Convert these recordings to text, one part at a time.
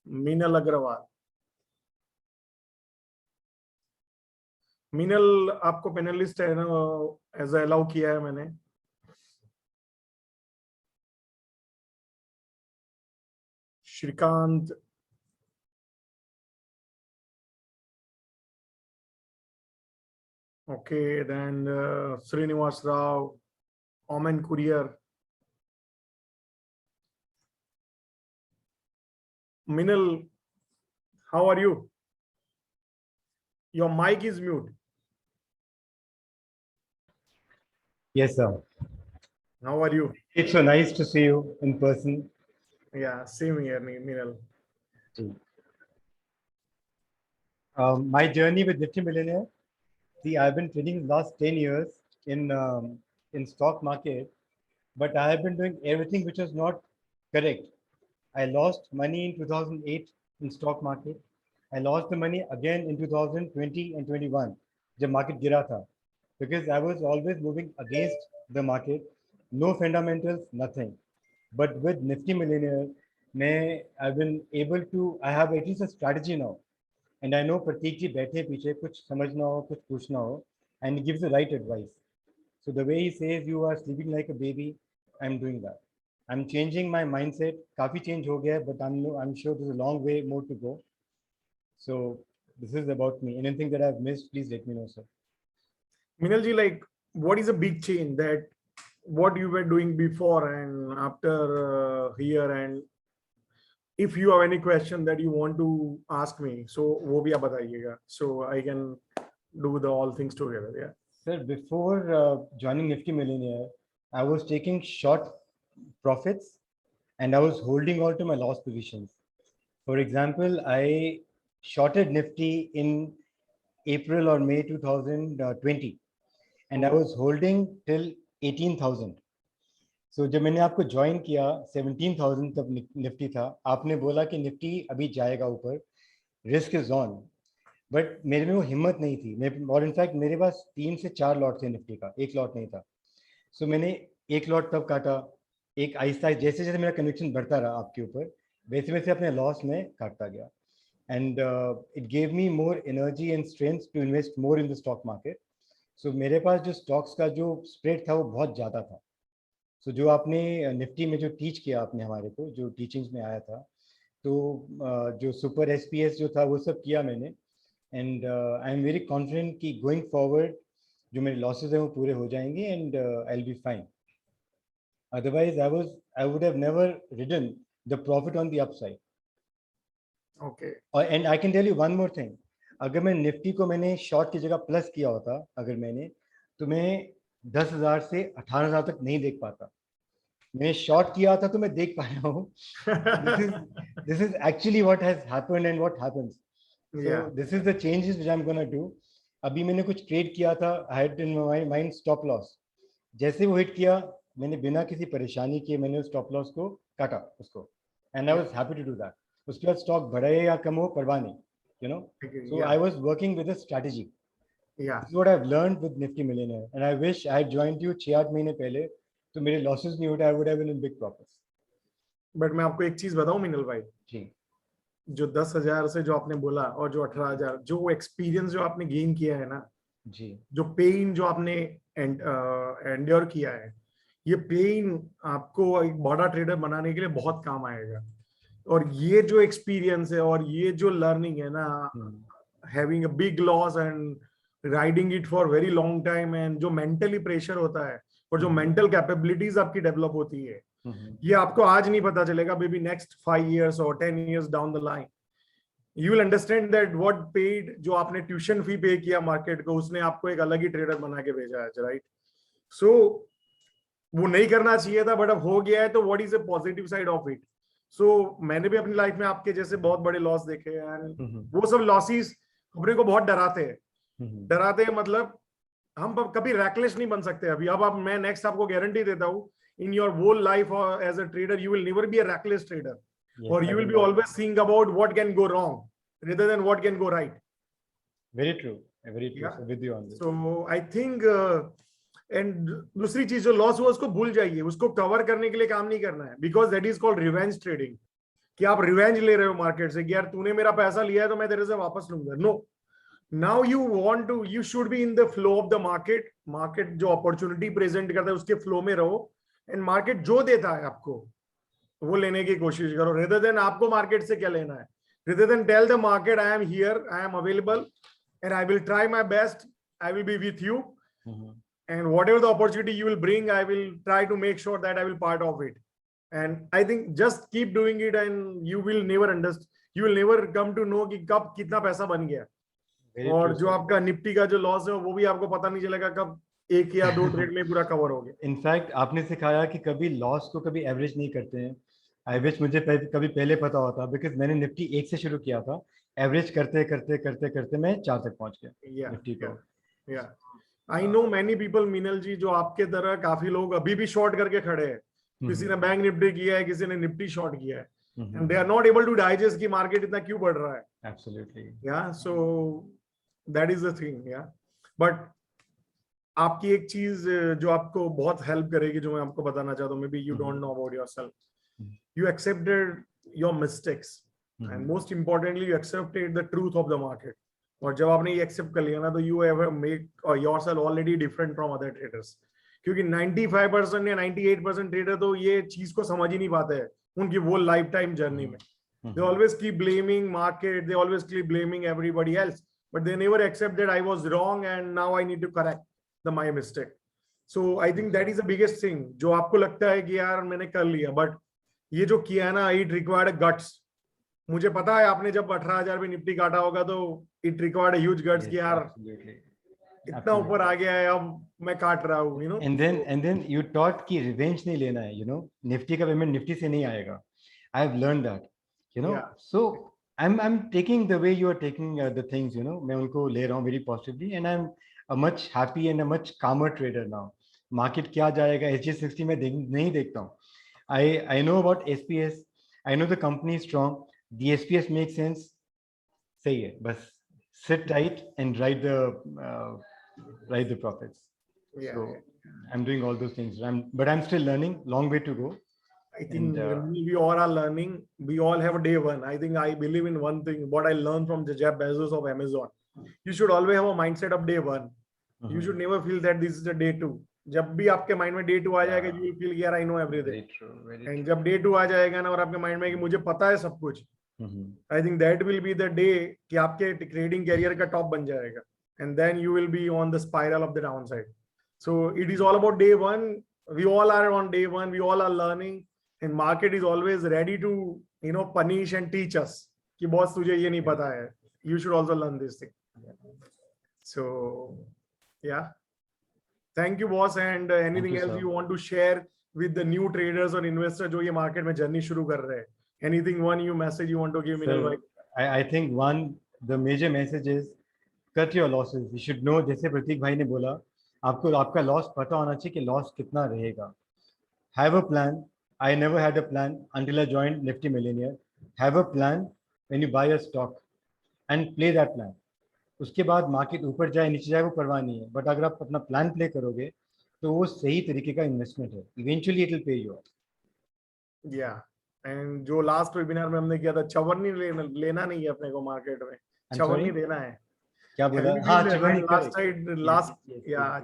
मीनल अग्रवाल। मीनल आपको पैनलिस्ट है ना, एज अलाउ किया है मैंने। श्रीकांत, ओके, देन श्रीनिवास राव, ओमन courier. Minal, how are you? Your mic is mute. Yes, sir. How are you? It's so nice to see you in person. Yeah, same here, Minal. My journey with Nifty Millionaire. See, I've been trading the last 10 years in stock market, but I have been doing everything which was not correct. I lost money in 2008 in stock market. I lost the money again in 2020 and 21, the market gira tha, because I was always moving against the market, no fundamentals, nothing. But with Nifty Millionaire, I've been able to, I have at least a strategy now. And I know Prateek ji बैठे पीछे कुछ समझना हो कुछ पूछना हो, and he gives the right advice. So the way he says you are sleeping like a baby, I'm doing that. I'm changing my mindset. काफी change हो गया है, but I'm sure there's a long way more to go. So this is about me. Anything that I've missed, please let me know, sir. Minal ji, like, what is a big change that what you were doing before and after here, and if you have any question that you want to ask me, so वो भी आप बताइएगा, so I can do the all things together. Yeah. Sir, before joining Nifty Millionaire, I was taking short profits and I was holding on to my loss positions. For example, I shorted Nifty in April or May 2020 and I was holding till 18,000. So जब मैंने आपको join किया 17,000 तब Nifty था, आपने बोला कि Nifty अभी जाएगा ऊपर, रिस्क इज ऑन, बट मेरे में वो हिम्मत नहीं थी। और इनफैक्ट मेरे पास 3 से 4 लॉट थे निफ्टी का, एक लॉट नहीं था। सो मैंने एक लॉट तब काटा, एक आहिस्ता जैसे जैसे मेरा कन्विक्शन बढ़ता रहा आपके ऊपर, वैसे वैसे अपने लॉस में काटता गया, and it gave me more energy and strength to invest more in the stock market. So मेरे पास जो स्टॉक्स का जो स्प्रेड था वो बहुत ज़्यादा था। सो जो आपने निफ्टी में जो टीच किया आपने हमारे को, जो टीचिंग्स में आया था, तो जो सुपर एसपीएस जो था वो सब किया मैंने, and I am very confident कि गोइंग फॉरवर्ड जो मेरे लॉसेस हैं वो पूरे हो जाएंगे and I will be fine. Otherwise I would have never ridden the profit on the upside. Okay. And I can tell you one more thing, अगर मैं निफ्टी को मैंने शॉर्ट की जगह प्लस किया होता, अगर मैंने, तो मैं 10,000 से 18,000 तक नहीं देख पाता। मैंने शॉर्ट किया था तो मैं देख पाया हूँ। This is actually what has happened and what happens. So Yeah. this is the changes which I'm gonna do. अभी मैंने कुछ ट्रेड किया था, I had in my mind stop loss. जैसे वो हिट किया, मैंने बिना किसी परेशानी के मैंने उस स्टॉप लॉस को काटा उसको, and I was happy to do that. उसके बाद स्टॉक बढ़े या कम हो परवाह नहीं, you know. So I was working with a strategy. Yeah. This is what I've learned with Nifty Millionaire, and I wish I had joined you 6-8 महीने पहले, तो मेरे लॉसेस नहीं होते, I would have been in big profits. But मैं आपको एक चीज बताऊं मिनल भाई जी, जो 10,000 से जो आपने बोला और जो 18,000, जो एक्सपीरियंस जो आपने गेन किया है ना जी, जो पेन जो आपने एंड्योर किया है, ये पेन आपको एक बड़ा ट्रेडर बनाने के लिए बहुत काम आएगा। और ये जो एक्सपीरियंस है और ये जो लर्निंग है ना, having a big loss and riding it for very long time, and जो मेंटली प्रेशर होता है और जो मेंटल कैपेबिलिटीज आपकी डेवलप होती है, ये आपको आज नहीं पता चलेगा, मे बी नेक्स्ट 5 years और 10 years down the line you will understand that what paid, जो आपने ट्यूशन फी पे किया मार्केट को, उसने आपको एक अलग ही ट्रेडर बना के भेजा है, राइट? सो वो नहीं करना चाहिए था, बट अब हो गया है, तो what is a positive side of it? So मैंने भी अपनी लाइफ में आपके जैसे बहुत बड़े लॉस देखे हैं, एंड वो सब लॉसेस अपने को बहुत डराते हैं। डराते हैं मतलब हम कभी रैकलेस नहीं बन सकते। अभी अब मैं नेक्स्ट आपको गारंटी देता हूँ, in your whole life or as a trader you will never be a reckless trader. Yes, or you will be always think about what can go wrong rather than what can go right. Very true, very true. Yeah. With you on this. So I think and दूसरी चीज जो loss हुआ उसको भूल जाइए, उसको cover करने के लिए काम नहीं करना है, because that is called revenge trading. कि आप रिवेंज ले रहे हो मार्केट से कि यार तूने मेरा पैसा लिया है तो मैं तेरे से वापस लूंगा. No, now you should be in the flow of the market. Market जो अपॉर्चुनिटी प्रेजेंट करता है उसके फ्लो में रहो, एंड मार्केट जो देता है आपको वो लेने की कोशिश करो, रेदर देन आपको मार्केट से क्या लेना है. Rather than tell the market I am here, I am available, and I will try my best, I will be with you, and whatever the opportunity you will bring, I will try to make sure that I will part of it. And I think just keep doing it, and you will never understand, you will never come to know कि कब कितना पैसा बन गया. और जो आपका Nifty का जो लॉस है वो भी आपको पता नहीं चलेगा कब एक या दो ट्रेड में पूरा कवर हो गया. इनफैक्ट आपने सिखाया कि कभी लॉस को कभी एवरेज नहीं करते हैं. आई विश मुझे कभी पहले पता होता, बिकॉज मैंने निफ्टी 1 से शुरू किया था. एवरेज करते करते करते करते मैं 4 तक पहुंच गया निफ्टी को. या I know many people, Meenal ji, जो आपके तरह काफी लोग अभी भी शॉर्ट करके खड़े हैं. किसी ने बैंक निफ्टी किया है, किसी ने निफ्टी शॉर्ट किया है, and they are not able to digest कि मार्केट इतना क्यों बढ़ रहा है. Absolutely. Yeah so that is the thing. Yeah but आपकी एक चीज जो आपको बहुत हेल्प करेगी, जो मैं आपको बताना चाहता हूँ, may be you don't know about yourself, you accepted your mistakes, and most importantly you accepted the truth of the market. और जब आपने ये एक्सेप्ट कर लिया ना, तो you have make yourself already different from other traders. क्योंकि 95% या 98% ट्रेडर तो ये चीज को समझ ही नहीं पाते हैं उनकी वो लाइफ टाइम जर्नी में. They always keep blaming market, they always keep blaming everybody else, but they never accept that I was wrong and now I need to correct my mistake. So I think that is the biggest thing. जो आपको लगता है कि यार मैंने कर लिया, but ये जो किया है ना, इट रिक्वायर्ड गट्स. मुझे पता है आपने जब 18,000 में निफ्टी काटा होगा तो इट रिक्वायर्ड ह्यूज गट्स कि यार इतना ऊपर आ गया है, अब मैं काट रहा हूँ, you know. And then you taught कि रिवेंज नहीं लेना है, यू नो. निफ्टी का पेमेंट निफ्टी से नहीं आएगा. I have learn that, you know. So I am taking the way you are taking the things, you know. मैं उनको ले रहा हूँ very positively, and I am a much happy and a much calmer trader now. Market क्या जाएगा SG60 में नहीं देखता हूँ. I know about SPS. I know the company is strong. The SPS makes sense. सही है, बस sit tight and write the profits. Yeah, So I'm doing all those things. But I'm still learning. Long way to go. I think we all are learning. We all have day one. I think I believe in one thing. What I learned from Jeff Bezos of Amazon. You should always have a mindset of day one. You should never feel that this is the day two. जब भी आपके mind में day 2 आ जाएगा, you will feel यार I know everything. And जब day 2 आ जाएगा ना और आपके माइंड में कि मुझे पता है सब कुछ, I think that will be the day कि आपके ट्रेडिंग कैरियर का टॉप बन जाएगा. And then you will be on the spiral of the downside. So it is all about day one. We all are on day one. We all are learning, and market is always ready to, you know, punish and teach us कि boss तुझे ये नहीं पता है. You should also learn this thing. So yeah. Thank you, boss. And anything else you want to share with the new traders or investors जो ये market में journey शुरू कर रहे हैं? Anything, one you message you want to give, Minal bhai? I think the major message is cut your losses. You should know, जैसे प्रतीक भाई ने बोला, आपको आपका लॉस पता होना चाहिए कि लॉस कितना रहेगा. Have a plan. I never had a plan until I joined Nifty Millionaire. Have a plan when you buy a stock and play that plan. उसके बाद मार्केट ऊपर जाए नीचे जाए वो परवाह नहीं है, बट अगर आप अपना प्लान प्ले करोगे तो वो सही तरीके का इन्वेस्टमेंट है. Eventually it will pay you. या एंड जो लास्ट वेबिनार में हमने किया था, चवन्नी लेना नहीं है अपने को मार्केट में, चवन्नी देना है. क्या बोला? हाँ, चवन्नी.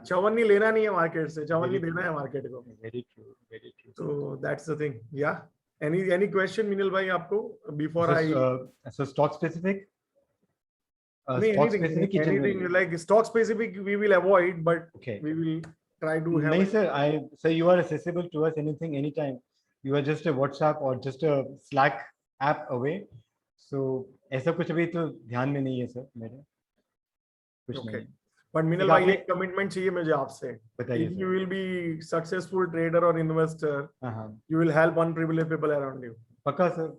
चवन्नी लेना नहीं है मार्केट से, चवन्नी देना है मार्केट को. Very true, very true. So that's the thing. या एनी क्वेश्चन मिनिल भाई आपको before I? So stock specific, anything like stock specific we will avoid, but we will try to have. No sir, you are accessible to us anything, anytime. You are just a WhatsApp or just a Slack app away. So ऐसा कुछ अभी तो ध्यान में नहीं है sir मेरे, कुछ नहीं. But मिनल भाई एक कमिटमेंट चाहिए मुझे आपसे. बताइए. If you will be successful trader or investor, you will help unprivileged people around you. पक्का सर,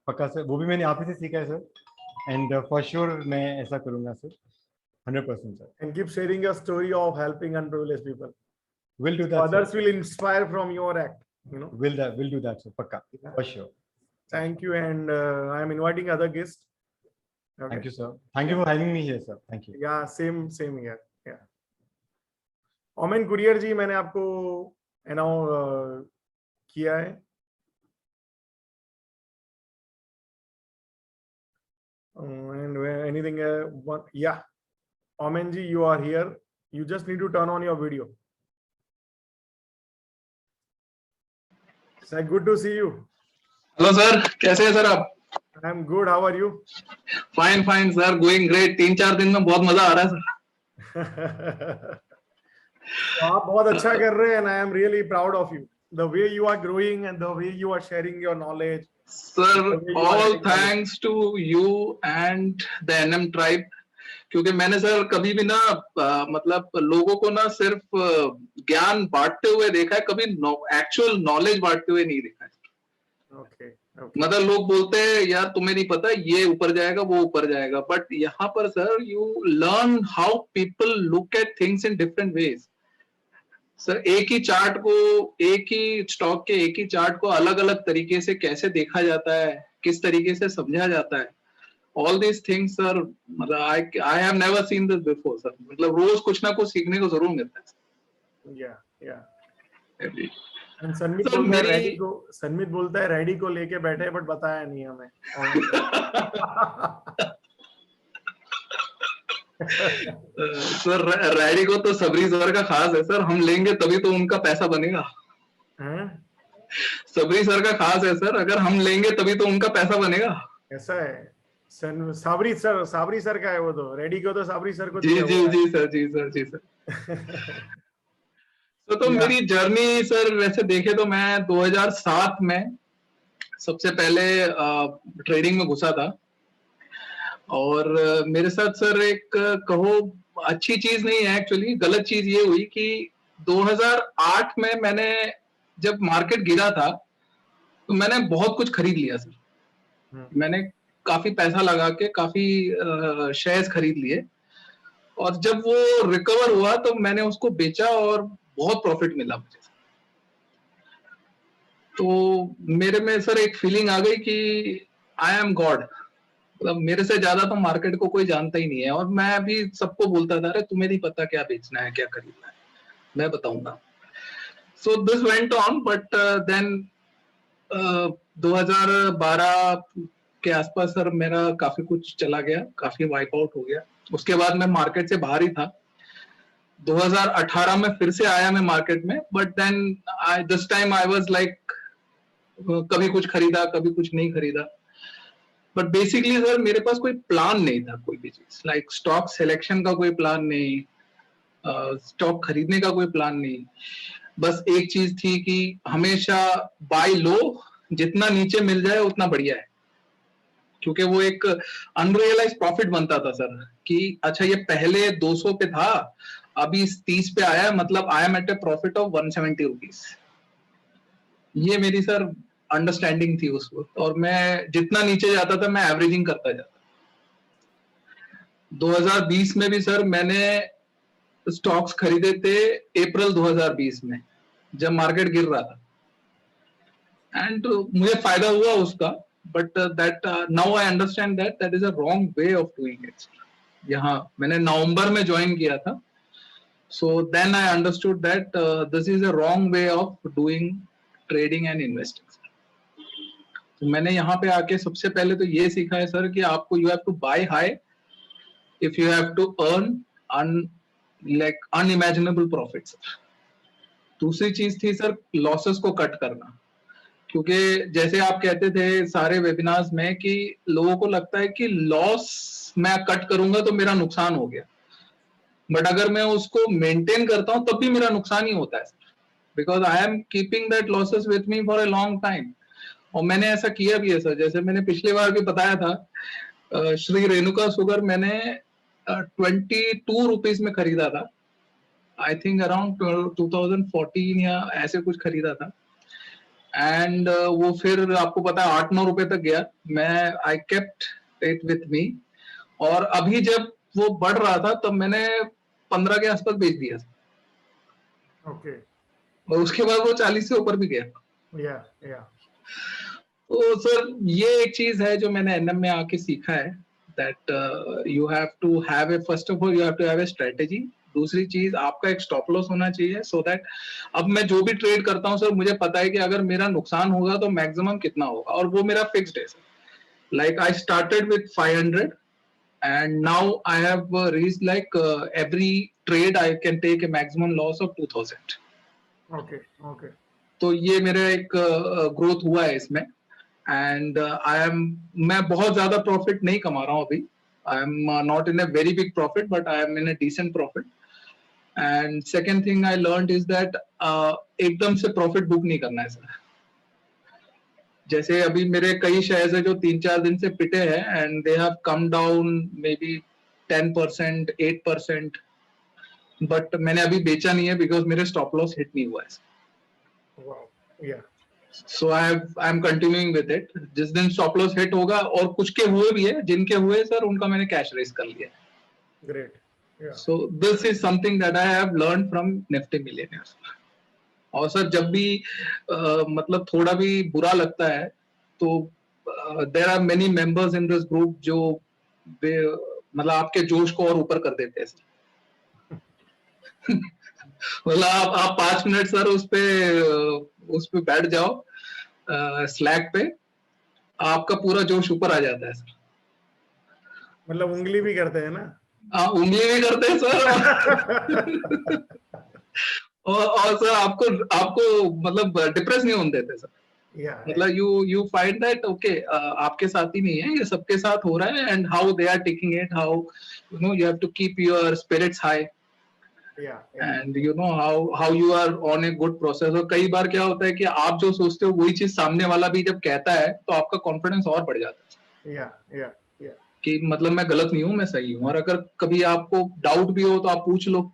पक्का सर. वो भी मैंने आप ही से सीखा है सर. And for sure मैं ऐसा करूँगा sir, 100% sir. And keep sharing your story of helping unprivileged people. We'll do that. So others will inspire from your act, you know. We'll do that sir, pakka, for sure. Thank you, and I am inviting other guests. Okay. Thank you sir. Thank you for having me here sir. Thank you. Yeah, same here. Yeah. Omen Courier जी, मैंने आपको किया है. And anything, yeah, Omenji, you are here. You just need to turn on your video. Sir, good to see you. Hello sir, कैसे हैं sir आप? I'm good. How are you? Fine fine sir, going great. 3-4 दिन में बहुत मजा आ रहा है sir. तो आप बहुत अच्छा कर रहे हैं, and I am really proud of you. The way you are growing and the way you are sharing your knowledge. Sir, all thanks to you and the NM tribe, क्योंकि मैंने सर कभी भी ना मतलब लोगों को ना सिर्फ ज्ञान बांटते हुए देखा है, कभी एक्चुअल नॉलेज बांटते हुए नहीं देखा है। Okay. मतलब लोग बोलते हैं यार तुम्हें नहीं पता, ये ऊपर जाएगा वो ऊपर जाएगा, बट यहाँ पर sir you learn how people look at things in different ways. Sir एक ही चार्ट को, एक ही स्टॉक के एक ही चार्ट को अलग अलग तरीके से कैसे देखा जाता है, किस तरीके से समझा जाता है, ऑल दिस थिंग्स सर, मतलब I have never seen this before sir. मतलब रोज कुछ ना कुछ सीखने को जरूर मिलता है। या सनमित बोलता है रेडी को लेके बैठे, बट बताया नहीं हमें। सर रेडी को तो सबरी सर का खास है सर, हम लेंगे तभी तो उनका पैसा बनेगा। सबरी सर का खास है सर, अगर हम लेंगे तभी तो उनका पैसा बनेगा। ऐसा है। साबरी सर का है वो, तो रेडी को तो साबरी सर को जी सर। तो मेरी जर्नी सर वैसे देखे तो मैं 2007 में सबसे पहले ट्रेडिंग में घुसा था, और मेरे साथ सर एक कहो अच्छी चीज नहीं है, एक्चुअली गलत चीज ये हुई कि 2008 में मैंने जब मार्केट गिरा था तो मैंने बहुत कुछ खरीद लिया सर। मैंने काफी पैसा लगा के काफी शेयर्स खरीद लिए, और जब वो रिकवर हुआ तो मैंने उसको बेचा और बहुत प्रॉफिट मिला मुझे। तो मेरे में सर एक फीलिंग आ गई कि आई एम गॉड, मतलब मेरे से ज्यादा तो मार्केट को कोई जानता ही नहीं है, और मैं भी सबको बोलता था अरे तुम्हें नहीं पता क्या बेचना है क्या खरीदना है, मैं बताऊंगा। So this went on, but then 2012 के आसपास सर मेरा काफी कुछ चला गया, काफी वाइप आउट हो गया। उसके बाद मैं मार्केट से बाहर ही था। 2018 में फिर से आया मैं मार्केट में, but then this time I was like कभी कुछ खरीदा कभी कुछ नहीं खरीदा, बट बेसिकली सर मेरे पास कोई प्लान नहीं था, कोई भी चीज लाइक स्टॉक सिलेक्शन का कोई प्लान नहीं, स्टॉक खरीदने का कोई प्लान नहीं। बस एक चीज थी कि हमेशा बाय लो, जितना नीचे मिल जाए उतना बढ़िया है, क्योंकि वो एक अनरियलाइज प्रॉफिट बनता था सर कि अच्छा ये पहले 200 पे था, अभी 30 पे आया, मतलब I am at a profit of 170 rupees. ये मेरी सर अंडरस्टैंडिंग थी उस वक्त, और मैं जितना नीचे जाता था मैं एवरेजिंग करता जाता। 2020 में भी सर मैंने स्टॉक्स खरीदे थे अप्रैल 2020 में जब मार्केट गिर रहा था, एंड मुझे फायदा हुआ उसका, but that now I understand that is a wrong way of doing it. यहाँ मैंने नवंबर में ज्वाइन किया था, so then I understood that this is a wrong way of doing trading and investing. तो मैंने यहाँ पे आके सबसे पहले तो ये सीखा है सर कि आपको you have to buy high if you have to earn like unimaginable profits. दूसरी चीज थी सर लॉसेस को कट करना, क्योंकि जैसे आप कहते थे सारे वेबिनार्स में कि लोगों को लगता है कि लॉस मैं कट करूंगा तो मेरा नुकसान हो गया, बट अगर मैं उसको मेंटेन करता हूं तब भी मेरा नुकसान ही होता है, because I am keeping that losses with me for a long time. और मैंने ऐसा किया भी है सर, जैसे मैंने पिछली बार भी बताया था, श्री रेणुका शुगर मैंने 22 रुपीज में खरीदा था, आई थिंक अराउंड 2014 या ऐसे कुछ खरीदा था, एंड वो फिर आपको पता है 8-9 रुपए तक गया। मैं I kept it with me, और अभी जब वो बढ़ रहा था तब मैंने 15 के आसपास बेच दिया। ओके। और उसके बाद वो 40 से ऊपर भी गया। या तो सर ये एक चीज है जो मैंने एनएम में आके सीखा है, that you have to have a, first of all you have to have a strategy. दूसरी चीज आपका एक स्टॉप लॉस होना चाहिए, सो दैट अब मैं जो भी ट्रेड करता हूँ सर मुझे पता है कि अगर मेरा नुकसान होगा तो मैक्सिमम कितना होगा, और वो मेरा फिक्स्ड है sir. Like I started with 500 and now I have reached like every trade I can take a maximum loss of 2000. Okay, okay. तो ये मेरा एक ग्रोथ हुआ है इसमें एंड मैं बहुत ज्यादा प्रॉफिट नहीं कमा रहा हूँ अभी. I am not in a very big profit but I am in a decent profit. And second thing I learn is that एकदम से प्रॉफिट बुक नहीं करना है सर. जैसे अभी मेरे कई शेयर्स है जो 3-4 दिन से पिटे हैं and they have come down may be 10%, 8%, but मैंने अभी बेचा नहीं है बिकॉज मेरे स्टॉप लॉस हिट नहीं हुआ है. Wow. Yeah. So I'm continuing with it. जिस दिन स्टॉप लॉस हिट होगा और कुछ के हुए भी है, जिनके हुए सर उनका मैंने कैश रेस कर लिया. Great. Yeah. So this is something that I have learned from Nifty Millionaires. और सर जब भी मतलब थोड़ा भी बुरा लगता है तो there are many members in this group जो मतलब आपके जोश को और ऊपर कर देते हैं सर. मतलब आप 5 मिनट सर उस पे बैठ जाओ स्लैक पे, आपका पूरा जोश ऊपर आ जाता है सर. मतलब उंगली भी करते हैं ना. उंगली भी करते हैं सर. और सर आपको मतलब डिप्रेस नहीं होने देते सर. मतलब यू फाइंड दैट ओके आपके साथ ही नहीं है, ये सबके साथ हो रहा है and how they are taking it, how you know you have to keep your spirits high and you know how you are on a good process. और कई बार क्या होता है कि आप जो सोचते हो वही चीज सामने वाला भी जब कहता है तो आपका कॉन्फिडेंस और बढ़ जाता है कि मतलब मैं गलत नहीं हूँ, मैं सही हूँ. और अगर कभी आपको डाउट भी हो तो आप पूछ लो.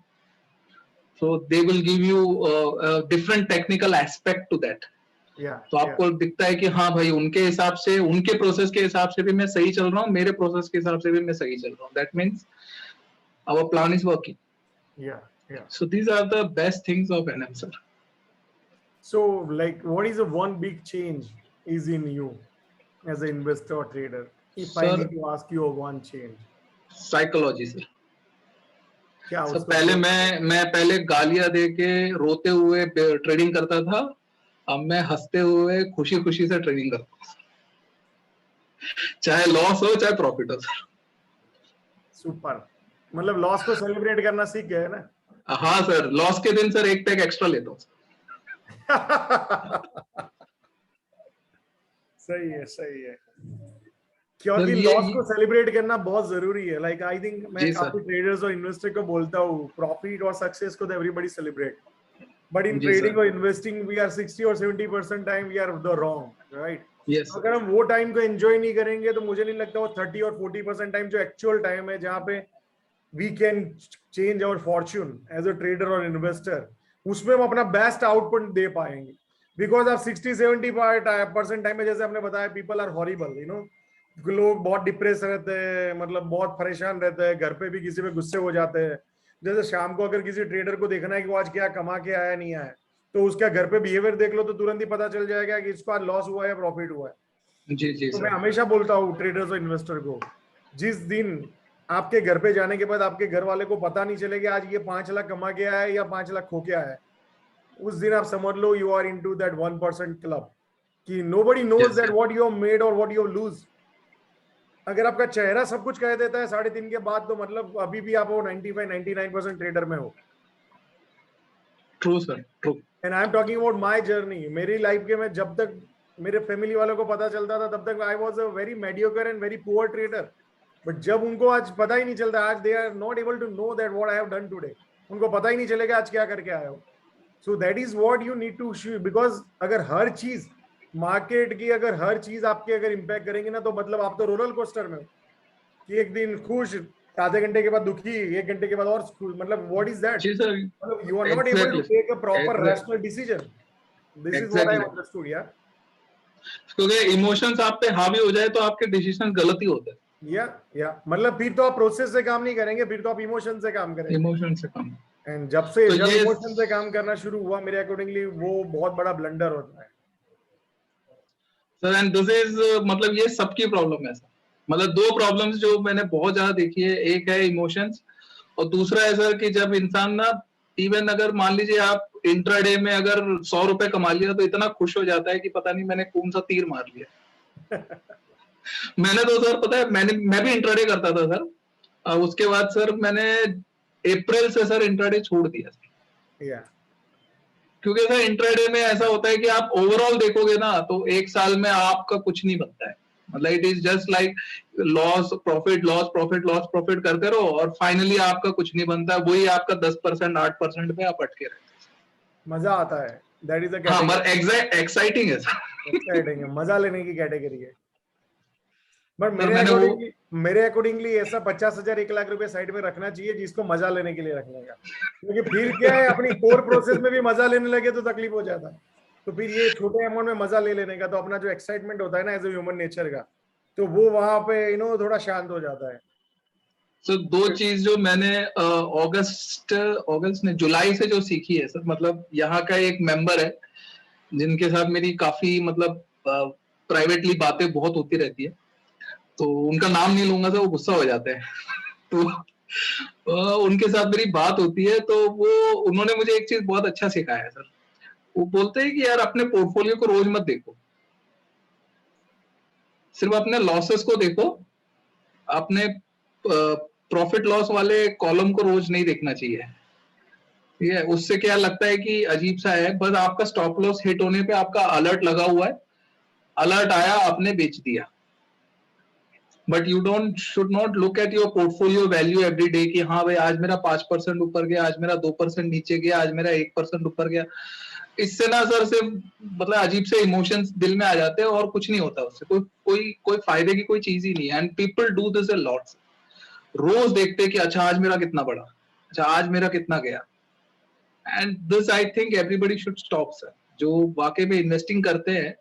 So they will give you a different technical aspect to that. तो आपको दिखता है कि हाँ भाई उनके हिसाब से, उनके प्रोसेस के हिसाब से भी मैं सही चल रहा हूँ, मेरे प्रोसेस के हिसाब से भी मैं सही चल रहा हूँ. That means our plan is working. So these are the best things of NM, sir. So like what is the one big change is in you as an investor or trader? If sir, I need to ask you one change. Psychology, sir. So पहले मैं पहले गालियां दे के रोते हुए trading करता था, अब मैं हंसते हुए खुशी खुशी से ट्रेडिंग करता हूँ, चाहे लॉस हो चाहे प्रॉफिट हो. सुपर. मतलब लॉस को सेलिब्रेट करना सीख गए ना. हाँ सर, लॉस के दिन सर एक पैक एक्स्ट्रा लेता हूँ. सही है क्योंकि लॉस को सेलिब्रेट करना बहुत जरूरी है. लाइक आई थिंक मैं काफी ट्रेडर्स और इन्वेस्टर को बोलता हूँ प्रॉफिट और सक्सेस को तो everybody celebrate, but in trading और इन्वेस्टिंग वी आर 60 और 70% time we are the wrong, right. अगर हम वो टाइम को एंजॉय नहीं करेंगे तो मुझे नहीं लगता वो 30 और 40% टाइम जो एक्चुअल टाइम है जहाँ पे we can change our fortune as a trader और इन्वेस्टर, उसमें हम अपना बेस्ट आउटपुट दे पाएंगे. बिकॉज आप 60-70% टाइम में जैसे आपने बताया people are horrible, you know, लोग बहुत डिप्रेस रहते हैं, मतलब बहुत परेशान रहते हैं, घर पे भी किसी पे गुस्से हो जाते हैं. जैसे शाम को अगर किसी ट्रेडर को देखना है कि वो आज क्या कमा के आया नहीं आया, तो उसका घर पे बिहेवियर देख लो तो तुरंत ही पता चल जाएगा कि इसको आज लॉस हुआ है या प्रॉफिट हुआ है. जी तो मैं हमेशा बोलता हूँ ट्रेडर्स और इन्वेस्टर को, जिस दिन आपके घर पे जाने के बाद आपके घर वाले को पता नहीं चलेगा आज ये 5 लाख कमा के आया है या 5 लाख खो के आया है, उस दिन आप समझ लो you are into that 1% club कि nobody knows that what you have made or what you lose. अगर आपका चेहरा सब कुछ कह देता है 3.5 के बाद तो मतलब अभी भी आप वो 95-99% ट्रेडर में हो. True sir, true. And I am talking about my journey. मेरी लाइफ के में जब तक मेरे फैमिली वालों को पता चलता था तब तक I was a very mediocre and very poor trader. But जब उनको आज पता ही नहीं चलता, आज they are not able to know that what I have done today, उनको पता ही नहीं चलेगा आज क्या करके आया हो. So that is what you need to show, because अगर हर चीज मार्केट की अगर हर चीज आपके अगर इम्पैक्ट करेंगे ना तो मतलब आप तो रोलर कोस्टर में हो कि एक दिन खुश, आधे घंटे के बाद दुखी, 1 घंटे के बाद और मतलब व्हाट इज दैट, मतलब you are not able to take a proper rational decision. This is what I understood. यार क्योंकि इमोशंस आप पे हावी हो जाए तो आपके डिसीजन गलत ही होते हैं. या मतलब फिर तो आप प्रोसेस से काम नहीं करेंगे, फिर तो आप इमोशन से काम करेंगे. इमोशन से काम. एंड जब इमोशन से काम करना शुरू हुआ मेरे अकॉर्डिंगली वो बहुत बड़ा ब्लंडर होता है. सर एंड दिस इज मतलब ये सबकी प्रॉब्लम है सर. मतलब 2 प्रॉब्लम्स जो मैंने बहुत ज्यादा देखी है, एक है इमोशंस और दूसरा है सर कि जब इंसान ना इवन अगर मान लीजिए आप इंट्राडे में अगर 100 रुपए कमा लिया तो इतना खुश हो जाता है कि पता नहीं मैंने कौन सा तीर मार लिया. मैंने तो सर पता है मैं भी इंट्राडे करता था सर। उसके बाद सर मैंने अप्रैल से सर इंट्राडे छोड़ दिया या क्योंकि सर इंट्राडे में ऐसा होता है कि आप ओवरऑल देखोगे ना तो एक साल में आपका कुछ नहीं बनता है। मतलब it is just like loss profit करते रहो और फाइनली आपका कुछ नहीं बनता, वही आपका 10% 8% पे आप अटके रहते। मजा आता है, दैट इज अ हाँ कैटेगरी, मगर एग्जैक्ट एक्साइटिंग है सर। एक्साइटिंग है, मजा लेने की कैटेगरी है। बट सर मैंने वो मेरे अकॉर्डिंगली ऐसा 50,000 1 लाख रुपए साइड में रखना चाहिए जिसको मजा लेने के लिए रखने का, क्योंकि फिर क्या है अपनी कोर प्रोसेस में भी मजा लेने लगे तो तकलीफ हो जाता है। तो फिर ये छोटे अमाउंट में मजा ले लेने का, तो अपना जो एक्साइटमेंट होता है ना एज ए ह्यूमन नेचर का, तो वो वहां पे थोड़ा शांत हो जाता है। सर दो चीज जो मैंने अगस्त ने जुलाई से जो सीखी है सर, मतलब यहाँ का एक मेंबर है जिनके साथ मेरी काफी मतलब प्राइवेटली बातें बहुत होती रहती है, तो उनका नाम नहीं लूंगा तो वो गुस्सा हो जाते हैं। तो उनके साथ मेरी बात होती है तो वो उन्होंने मुझे एक चीज बहुत अच्छा सिखाया है सर। वो बोलते हैं कि यार अपने पोर्टफोलियो को रोज मत देखो, सिर्फ अपने लॉसेस को देखो, अपने प्रॉफिट लॉस वाले कॉलम को रोज नहीं देखना चाहिए। ठीक है, उससे क्या लगता है कि अजीब सा है, बस आपका स्टॉप लॉस हिट होने पे आपका अलर्ट लगा हुआ है, अलर्ट आया आपने बेच दिया। But you don't should not look at your portfolio value every day कि हाँ भाई आज मेरा 5% ऊपर गया, आज मेरा 2% नीचे गया, आज मेरा 1% ऊपर गया। इससे ना सर से मतलब अजीब से इमोशंस दिल में आ जाते हैं और कुछ नहीं होता उससे, कोई फायदे की कोई चीज ही नहीं है। And people do this a lot, रोज देखते हैं कि अच्छा आज मेरा कितना बढ़ा, अच्छा आज मेरा कितना गया। And this I think everybody should stop sir. जो वाकई में इन्वेस्टिंग करते हैं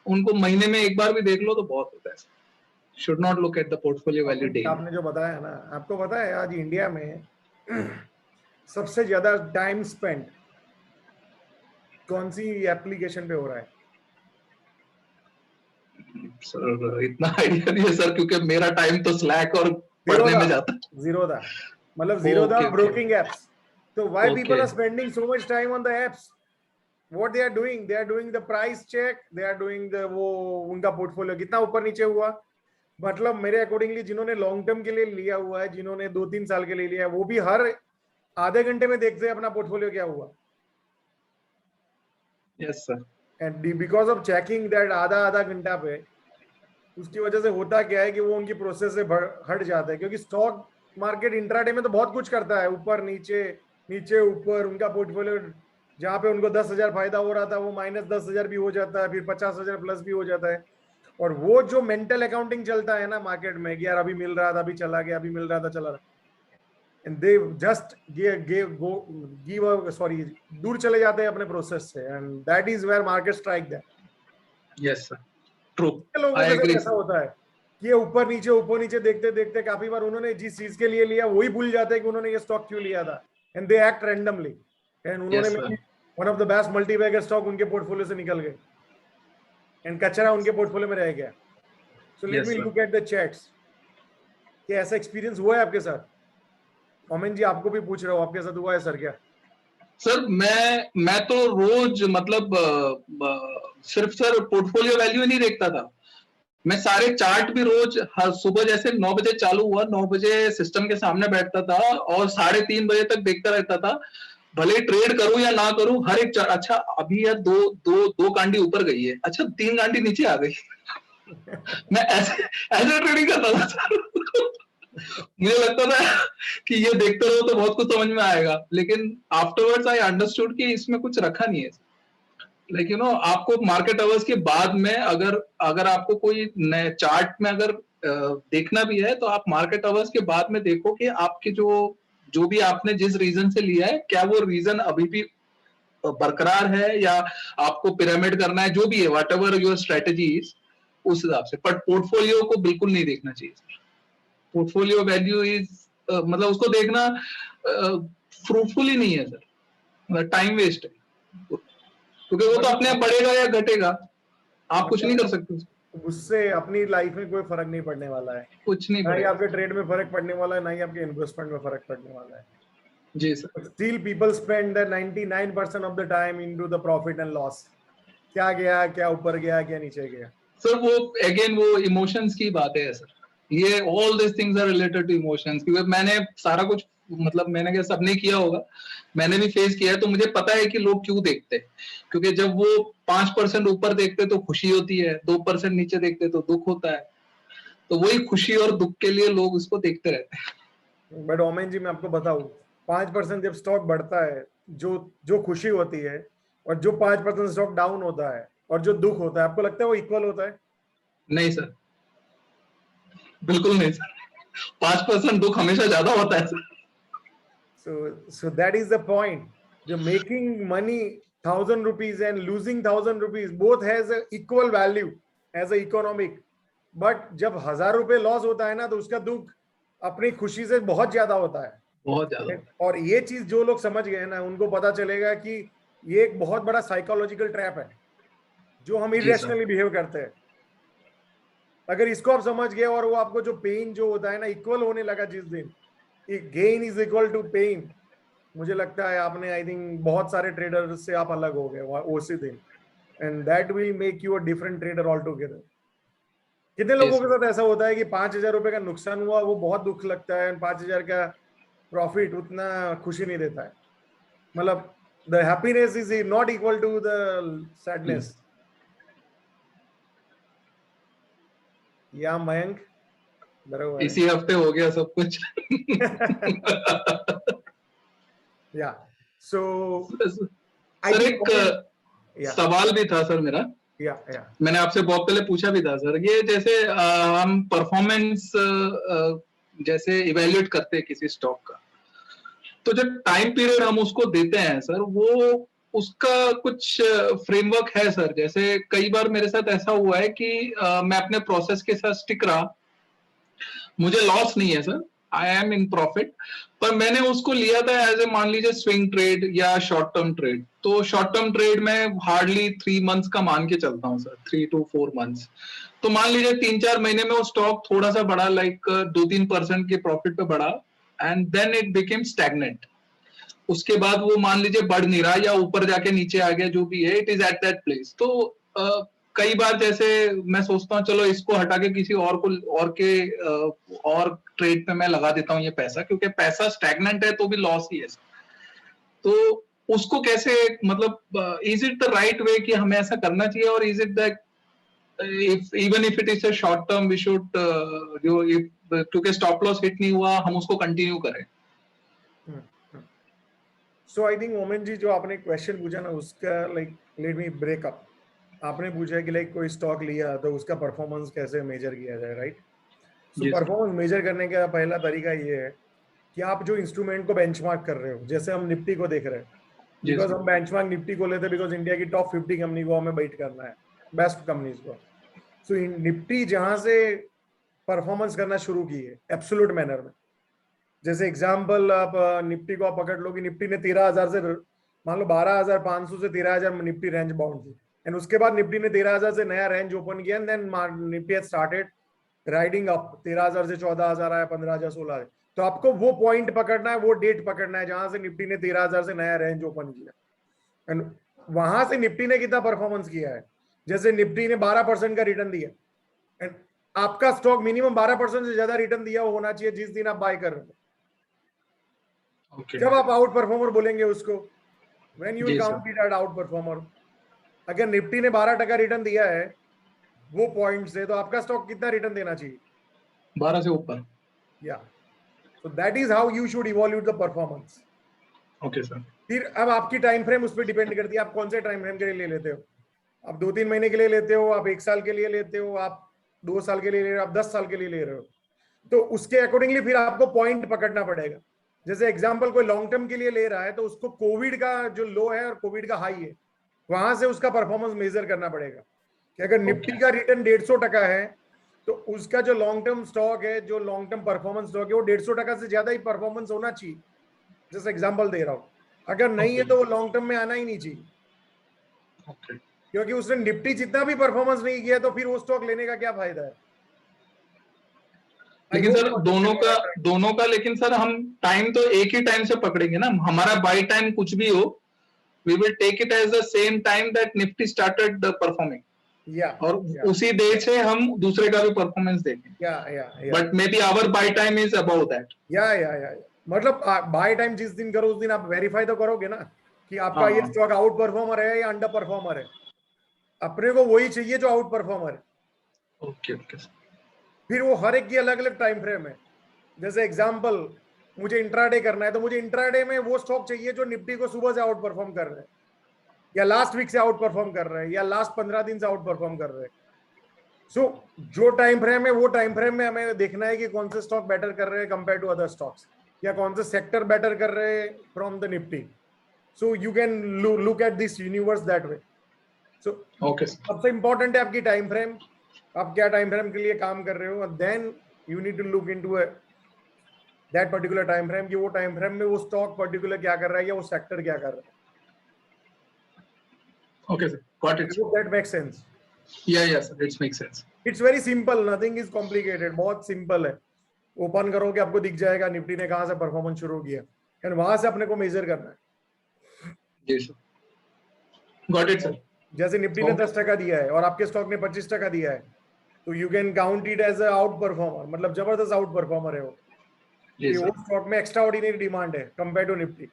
उनको महीने में एक बार भी देख लो तो बहुत होता है। Should not look at the portfolio value daily. आपने जो बताया ना, आपको पता है आज इंडिया में सबसे ज्यादा टाइम स्पेंड कौन सी एप्लीकेशन पे हो रहा है? सर इतना आइडिया नहीं है सर, क्योंकि मेरा टाइम तो स्लैक और पढ़ने जीरोधा, में जाता है। जीरोधा, मतलब Zerodha okay okay broking apps. तो why okay. People are spending so much time on the apps? What they are doing the price check, they are doing the वो उनका पोर्टफोलियो कितना ऊपर नीचे हुआ। मतलब मेरे अकॉर्डिंगली जिन्होंने लॉन्ग टर्म के लिए लिया हुआ है, जिन्होंने 2-3 साल के लिए लिया है, वो भी हर आधे घंटे में देखते हैं अपना पोर्टफोलियो क्या हुआ। Yes sir. And because of checking that आधा आधा घंटा पे, उसकी वजह से होता क्या है कि वो उनकी प्रोसेस से हट जाता है। क्योंकि स्टॉक मार्केट इंट्राडे में तो बहुत कुछ करता है, ऊपर नीचे नीचे ऊपर। उनका पोर्टफोलियो जहां पे उनको 10,000 फायदा हो रहा था वो -10,000 भी हो जाता है, फिर 50,000 प्लस भी हो जाता है। और वो जो मेंटल अकाउंटिंग चलता है ना मार्केट में कि यार अभी मिल रहा था अभी चला गया, अभी मिल रहा था चला, एंड दे जस्ट दूर चले जाते हैं अपने प्रोसेस से, and that is where market strike that. Yes sir, true, लोगों आई के साथ एग्री ऐसा सर। होता है कि ये ऊपर नीचे देखते देखते काफी बार उन्होंने जिस चीज के लिए लिया वही भूल जाते हैं कि उन्होंने ये स्टॉक क्यों लिया था, and they act randomly. And उन्होंने yes sir. One of the best multibagger stock उनके पोर्टफोलियो से निकल गए एंड कचरा उनके पोर्टफोलियो में रह गया। So let me yes sir. Look at the chats कि ऐसा एक्सपीरियंस हुआ है आपके साथ? मोमिन जी आपको भी पूछ रहा हूँ, आपके साथ हुआ है सर क्या? सर मैं तो रोज मतलब सिर्फ सर पोर्टफोलियो वैल्यू नहीं देखता था, मैं सारे चार्ट भी रोज हर सुबह जैसे 9 बजे चालू हुआ, 9 बजे सिस्टम के सामने बैठता था और 3:30 बजे तक देखता रहता था। भले ट्रेड करूं या ना करूं, हर एक अच्छा अभी यार दो कांडी ऊपर गई है, अच्छा 3 कांडी नीचे आ गई। मैं ऐसे ट्रेडिंग करता था सर। मुझे लगता था कि ये देखते रहो तो बहुत कुछ समझ में आएगा, लेकिन आफ्टरवर्ड्स आई अंडरस्टूड कि इसमें कुछ रखा नहीं है। लाइक यू नो आपको मार्केट आवर्स के बाद में अगर अगर आपको कोई नए चार्ट में अगर देखना भी है तो आप मार्केट आवर्स के बाद में देखो कि आपके जो जो भी आपने जिस रीजन से लिया है क्या वो रीजन अभी भी बरकरार है या आपको पिरामिड करना है, जो भी है what ever your strategy is, उस हिसाब से। बट पोर्टफोलियो को बिल्कुल नहीं देखना चाहिए। पोर्टफोलियो वैल्यू इज मतलब उसको देखना फ्रूटफुल ही नहीं है सर, टाइम वेस्ट है, क्योंकि वो तो अपने आप बढ़ेगा या घटेगा, आप कुछ नहीं कर सकते। उससे अपनी लाइफ में कोई फर्क नहीं पड़ने वाला है, कुछ नहीं ना ही पड़ेगा। आपके ट्रेड में फर्क पड़ने वाला है, ना ही आपके इन्वेस्टमेंट में फर्क पड़ने वाला है। जी sir. Still people spend the 99% of the time into the profit and loss। क्या गया, क्या ऊपर गया, क्या नीचे गया। सर वो अगेन वो इमोशंस की बात है सर, ये all this things are related to emotions, क्योंकि मैंने सारा कुछ मतलब मैंने क्या सबने किया होगा, मैंने भी फेस किया है, तो मुझे पता है कि लोग क्यों देखते हैं। क्योंकि जब वो 5% ऊपर देखते तो खुशी होती है, 2% नीचे देखते तो दुख होता है, तो वही खुशी और दुख के लिए लोग उसको देखते रहते हैं। बट ओमेन जी मैं आपको बताऊं, 5% जब स्टॉक बढ़ता है, जो जो खुशी होती है, और जो 5% स्टॉक डाउन होता है और जो दुख होता है, आपको लगता है वो इक्वल होता है? नहीं सर, बिल्कुल नहीं सर, 5% दुख हमेशा ज्यादा होता है sir. So that is the point. The making money 1,000 rupees and losing 1,000 rupees both has a equal value as a economic. But जब 1,000 रुपए लॉस होता है ना, तो उसका दुख अपनी खुशी से बहुत ज्यादा होता है। बहुत ज्यादा। और ये चीज जो लोग समझ गए ना, उनको पता चलेगा कि ये एक बहुत बड़ा साइकोलॉजिकल ट्रैप है, जो हम इरेशनली बिहेव करते हैं। अगर इसको आप समझ गए, और वो आपको जो पेन जो होता है ना इक्वल होने लगा जिस दिन, gain is equal to pain, मुझे लगता है आपने आई थिंक बहुत सारे ट्रेडर से आप अलग हो गए उसी दिन, and that will make you a different trader all together. कितने लोगों के साथ ऐसा होता है कि 5,000 रुपए का नुकसान हुआ, वो बहुत दुख लगता है, 5,000 का प्रॉफिट उतना खुशी नहीं देता है। मतलब the happiness is not equal to the sadness. या मयंक, बराबर है। इसी हफ्ते हो गया सब कुछ। या सो सर एक सवाल भी था सर मेरा, या मैंने आपसे बहुत पहले पूछा भी था सर, ये जैसे हम परफॉर्मेंस जैसे इवेल्युएट करते हैं किसी स्टॉक का, तो जो टाइम पीरियड हम उसको देते हैं सर, वो उसका कुछ फ्रेमवर्क है सर? जैसे कई बार मेरे साथ ऐसा हुआ है कि मैं अपने प्रोसेस के साथ स्टिक रहा, मुझे लॉस नहीं है sir, I am in profit, पर मैंने उसको लिया था एज ए मान लीजिए स्विंग ट्रेड या शॉर्ट टर्म ट्रेड। तो शॉर्ट टर्म ट्रेड में हार्डली 3 मंथ्स का मान के चलता हूँ सर, 3 to 4 मंथ्स। तो मान लीजिए 3-4 महीने में वो स्टॉक थोड़ा सा बढ़ा, लाइक 2-3% के प्रॉफिट पे बढ़ा, and then it became stagnant. उसके बाद वो मान लीजिए बढ़ नहीं रहा या ऊपर जाके नीचे आ गया, जो भी है, it is at that place. तो कई बार जैसे मैं सोचता हूँ चलो इसको हटा के किसी और को और ट्रेड पे मैं लगा देता हूँ ये पैसा, क्योंकि पैसा स्टैग्नेंट है तो भी लॉस ही है। तो उसको कैसे, मतलब is it the right way कि हमें ऐसा करना चाहिए, और is it that even if it is a short term we should क्योंकि स्टॉप लॉस हिट नहीं हुआ हम उसको कंटिन्यू करें? सो आई थिंक ओमेन जी, जो आपने क्वेश्चन पूछा ना, उसका like let me break up. आपने पूछा कि लाइक कोई स्टॉक लिया तो उसका परफॉर्मेंस कैसे मेजर किया जाए, राइट? सो परफॉर्मेंस मेजर करने का पहला तरीका ये है कि आप जो इंस्ट्रूमेंट को बेंचमार्क कर रहे हो, जैसे हम निफ्टी को देख रहे हैं, बिकॉज हम बेंचमार्क निफ्टी को लेते हैं बिकॉज इंडिया की टॉप 50 कंपनी को हमें बेट करना है, बेस्ट कंपनीज को। सो निफ्टी जहां से परफॉर्मेंस करना शुरू की है एब्सोल्यूट मैनर में, जैसे एग्जाम्पल आप निफ्टी को आप पकड़ लो कि निफ्टी ने 13,000 से, मान लो 12,500 से 13,000 निफ्टी रेंज बाउंड थी, एंड उसके बाद निफ्टी ने 13,000 से नया रेंज ओपन किया, and then Nifty has started riding up, 13,000 से 14,000 आया, 15,000, 16,000। तो आपको वो पॉइंट पकड़ना है, वो डेट पकड़ना है जहां से निफ्टी ने 13,000 से नया रेंज ओपन किया, एंड वहां से निफ्टी ने कितना परफॉर्मेंस किया है। जैसे निफ्टी ने 12% का रिटर्न दिया, एंड आपका स्टॉक मिनिमम 12% से ज्यादा रिटर्न दिया होना चाहिए जिस दिन आप बाय कर रहे हो। जब आप आउट परफॉर्मर बोलेंगे उसको, when you count it at out performer. अगर निफ्टी ने 12% रिटर्न दिया है वो पॉइंट से, तो आपका स्टॉक कितना रिटर्न देना चाहिए? 12 से ऊपर। Yeah so that is how you should evaluate the performance. Okay sir. फिर अब आपकी टाइम फ्रेम उस पर डिपेंड करती है, आप कौन से टाइम फ्रेम के लिए ले लेते हो। आप 2-3 महीने के लिए लेते हो, आप 1 साल के लिए लेते हो, आप 2 साल के लिए ले रहे हो, आप 10 साल के लिए ले रहे हो, तो उसके अकॉर्डिंगली फिर आपको पॉइंट पकड़ना पड़ेगा। जैसे एग्जांपल कोई लॉन्ग टर्म के लिए ले रहा है, तो उसको कोविड का जो लो है और कोविड का हाई है, वहां से उसका परफॉर्मेंस मेजर करना पड़ेगा कि अगर निफ्टी का रिटर्न 150% है, तो उसका जो लॉन्ग टर्म स्टॉक है, जो लॉन्ग टर्म परफॉर्मेंस स्टॉक है, वो 150% से ज्यादा ही परफॉर्मेंस होना चाहिए। जैसे एग्जांपल दे रहा हूं, अगर नहीं है तो वो लॉन्ग टर्म में आना ही नहीं चाहिए, क्योंकि उसने निफ्टी जितना भी परफॉर्मेंस नहीं किया, तो फिर वो स्टॉक लेने का क्या फायदा है। लेकिन सर दोनों का लेकिन सर हम टाइम तो एक ही टाइम से पकड़ेंगे ना, हमारा बाय टाइम कुछ भी हो, we will take it as the same time that Nifty started performing. और उसी डे से हम दूसरे का भी परफॉर्मेंस देखें। But may be our buy time is about that. मतलब बाय टाइम जिस दिन करो उस दिन आप वेरीफाई तो करोगे ना कि आपका ये स्टॉक आउट परफॉर्मर है या अंडर परफॉर्मर है। अपने को वही चाहिए जो आउट परफॉर्मर है। ओके। फिर वो हर एक की अलग अलग टाइम फ्रेम है। जैसे एग्जांपल, मुझे इंट्राडे करना है तो मुझे इंट्राडे में वो स्टॉक चाहिए जो निफ्टी को सुबह से आउट परफॉर्म कर रहे हैं, या लास्ट वीक से आउट परफॉर्म कर रहे हैं, या लास्ट 15 दिन से आउट परफॉर्म कर रहे हैं। सो जो टाइम फ्रेम है वो टाइम फ्रेम में हमें देखना है कि कौन से स्टॉक बेटर कर रहे हैं कंपेयर टू अदर स्टॉक्स, या कौन से सेक्टर बेटर कर रहे हैं from the Nifty. So you can look at this universe that way. So सबसे इंपॉर्टेंट है आपकी टाइम फ्रेम, आप क्या टाइम फ्रेम के लिए काम कर रहे हो, then you need to look into that particular time frame कि वो टाइम फ्रेम में वो स्टॉक पर्टिकुलर क्या कर रहा है या वो सेक्टर क्या कर रहा है। Okay, sir. Got it. That makes sense. Yeah, sir. It makes sense. It's very simple. Nothing is complicated. बहुत सिंपल है। ओपन करोगे आपको दिख जाएगा निफ्टी ने कहां से परफॉर्मेंस शुरू किया, एंड वहां से अपने को मेजर करना है। जी सर, गॉट इट सर। जैसे निफ्टी ने 10% दिया है और आपके स्टॉक ने 25% दिया है, तो you can count it as out performer, मतलब जबरदस्त आउट परफॉर्मर है वो। वो स्टॉक में एक्स्ट्रा ऑर्डिनरी डिमांड है compare to Nifty.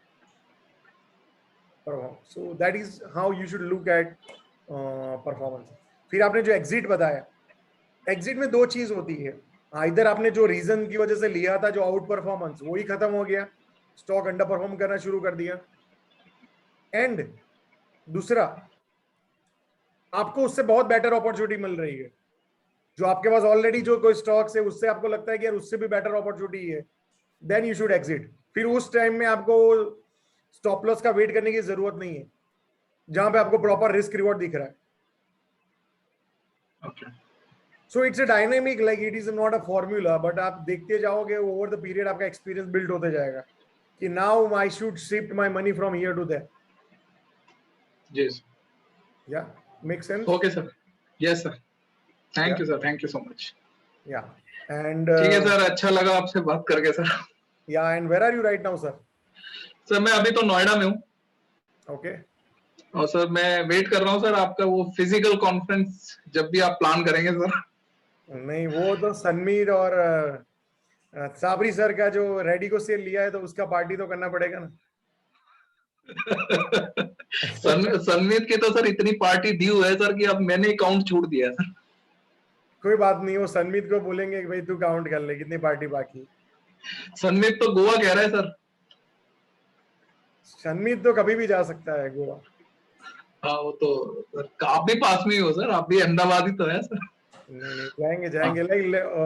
So that is how you should look at performance. फिर आपने जो एग्जिट बताया, एग्जिट में दो चीज होती है, इधर आपने जो रीजन की वजह से लिया था जो आउट परफॉर्मेंस वही खत्म हो गया, स्टॉक अंडर परफॉर्म करना शुरू कर दिया, एंड दूसरा आपको उससे बहुत बेटर अपॉर्चुनिटी मिल रही है, जो आपके पास ऑलरेडी जो कोई स्टॉक्स है उससे आपको लगता है कि यार उससे भी बेटर अपॉर्चुनिटी है, देन यू शुड एग्जिट। फिर उस टाइम में आपको स्टॉप लॉस का वेट करने की जरूरत नहीं है, जहां पे आपको प्रॉपर रिस्क रिवॉर्ड दिख रहा है। So it's a dynamic, like it is not a formula, but आप देखते जाओगे ओवर द पीरियड आपका एक्सपीरियंस बिल्ड होते जाएगा कि now I should shift my money from here to there. Yes, yeah make sense? Okay sir, yes sir, thank you sir, thank you so much. Yeah and ठीक है sir, अच्छा लगा आपसे बात करके sir. Yeah and where are you right now sir? Sir मैं अभी तो नोएडा में हूँ। ओके। और सर मैं वेट कर रहा हूँ सर आपका वो फिजिकल कॉन्फ्रेंस जब भी आप प्लान करेंगे सर। नहीं, वो तो सनमीर और साबरी सर का जो रेडी को सेल लिया है तो उसका पार्टी तो करना पड़ेगा ना। सनमीत की तो सर इतनी पार्टी दी हुई है सर कि अब मैंने काउंट छोड़ दिया है सर। कोई बात नहीं, वो सनमीत को बोलेंगे कि भाई तू काउंट कर ले कितनी पार्टी बाकी। सनमीत तो गोवा कह रहा है सर। सनमीत तो कभी भी जा सकता है गोवा। हाँ वो तो आप भी पास में ही हो सर, आप भी अहमदाबाद ही तो है सर। नहीं जाएंगे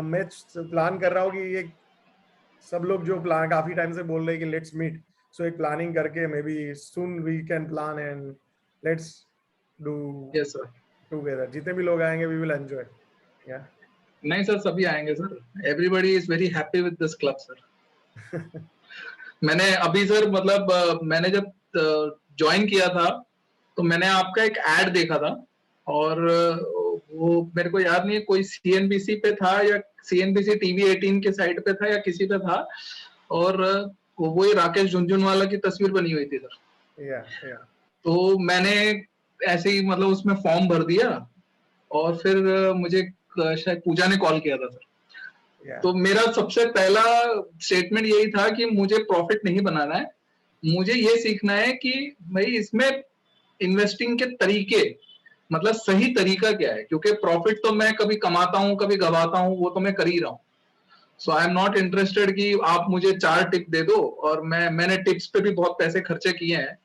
मैं प्लान कर रहा हूँ कि ये सब लोग जो प्लान काफी टाइम से बोल रहे हैं कि लेट्स मीट, सो एक प्लानिंग करके may be soon we can plan and let's do yes sir together. जितने भी लोग आएंगे वी विल एंजॉय। या नहीं सर, सभी आएंगे sir, everybody is very happy with this club sir. मैंने अभी सर मतलब मैंने जब ज्वाइन किया था तो मैंने आपका एक एड देखा था, और वो मेरे को याद नहीं कोई सीएनबीसी पे था या सीएनबीसी टीवी 18 के साइड पे था या किसी पे था, और वो ही राकेश झुनझुनवाला की तस्वीर बनी हुई थी सर। तो मैंने ऐसे ही मतलब उसमें फॉर्म भर दिया, और फिर मुझे शायद पूजा ने कॉल किया था सर। तो मेरा सबसे पहला स्टेटमेंट यही था कि मुझे प्रॉफिट नहीं बनाना है, मुझे ये सीखना है कि भाई इसमें इन्वेस्टिंग के तरीके, मतलब सही तरीका क्या है, क्योंकि प्रॉफिट तो मैं कभी कमाता हूँ कभी गवाता हूँ, वो तो मैं कर ही रहा हूँ। सो आई एम नॉट इंटरेस्टेड कि आप मुझे 4 टिप दे दो, और मैंने टिप्स पे भी बहुत पैसे खर्चे किए हैं,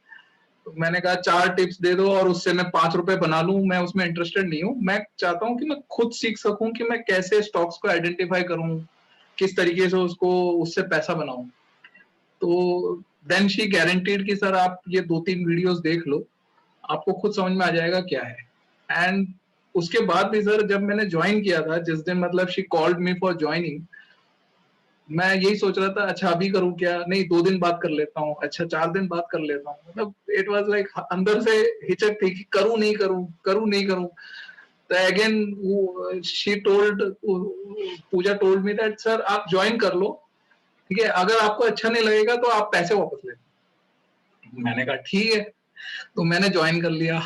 तो मैंने कहा 4 टिप्स दे दो और उससे मैं 5 रुपए बना लूं, मैं उसमें इंटरेस्टेड नहीं हूँ। मैं चाहता हूँ कि मैं खुद सीख सकूं कि मैं कैसे स्टॉक्स को आइडेंटिफाई करूं, किस तरीके से उसको उससे पैसा बनाऊं। तो देन शी गारंटीड कि सर आप ये 2-3 वीडियोस देख लो, आपको खुद समझ में आ जाएगा क्या है। एंड उसके बाद भी सर जब मैंने ज्वाइन किया था, जिस दिन मतलब she called me for joining, मैं यही सोच रहा था अच्छा अभी करूं क्या, नहीं 2 दिन बाद कर लेता हूँ, अच्छा 4 दिन बाद कर लेता हूँ, मतलब इट वाज लाइक अंदर से हिचक थी कि करूं नहीं करूं। तो again she told, Pooja told me that sir आप ज्वाइन कर लो, ठीक है, अगर आपको अच्छा नहीं लगेगा तो आप पैसे वापस ले। मैंने कहा ठीक है, तो मैंने ज्वाइन कर लिया।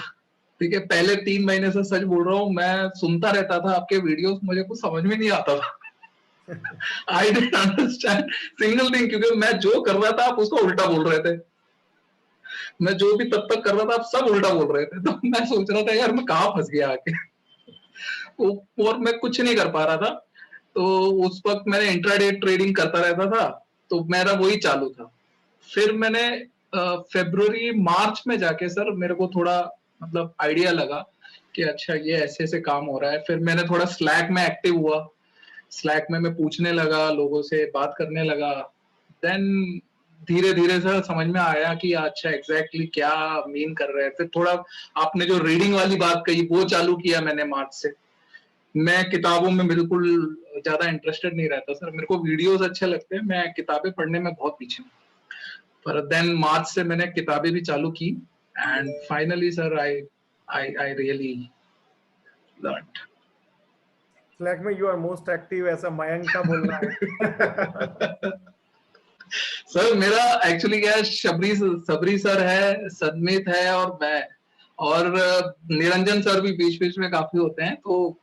ठीक है, पहले 3 महीने से सच बोल रहा हूँ, मैं सुनता रहता था आपके वीडियोस, मुझे कुछ समझ में नहीं आता था। I didn't understand single thing, क्योंकि मैं जो कर रहा था आप उसको उल्टा बोल रहे थे, मैं जो भी तब तक कर रहा था आप सब उल्टा बोल रहे थे। तो मैं सोच रहा था यार मैं कहाँ फंस गया आके। और मैं कुछ नहीं कर पा रहा था। तो उस वक्त मैंने इंट्राडे ट्रेडिंग करता रहता था, तो मेरा वही चालू था। फिर मैंने फरवरी मार्च में जाके सर मेरे को थोड़ा मतलब आइडिया लगा कि अच्छा ये ऐसे ऐसे काम हो रहा है। फिर मैंने थोड़ा स्लैक में एक्टिव हुआ, स्लैक में मैं पूछने लगा, लोगों से बात करने लगा। देन धीरे धीरे सर समझ में आया कि अच्छा एग्जैक्टली क्या मीन कर रहे हैं। फिर थोड़ा आपने जो रीडिंग वाली बात कही वो चालू किया मैंने मार्च से। मैं किताबों में बिल्कुल ज्यादा इंटरेस्टेड नहीं रहता सर, मेरे को वीडियोस अच्छे लगते हैं, मैं किताबें पढ़ने में बहुत पीछे हूँ। पर देन मार्च से मैंने किताबें भी चालू की and finally sir I really learned. Slack में you are most active, ऐसा मयंक का बोलना है। सर मेरा एक्चुअली क्या है, सबरी सर है, सदमित है और मैं, और निरंजन सर भी बीच बीच में काफी होते हैं। तो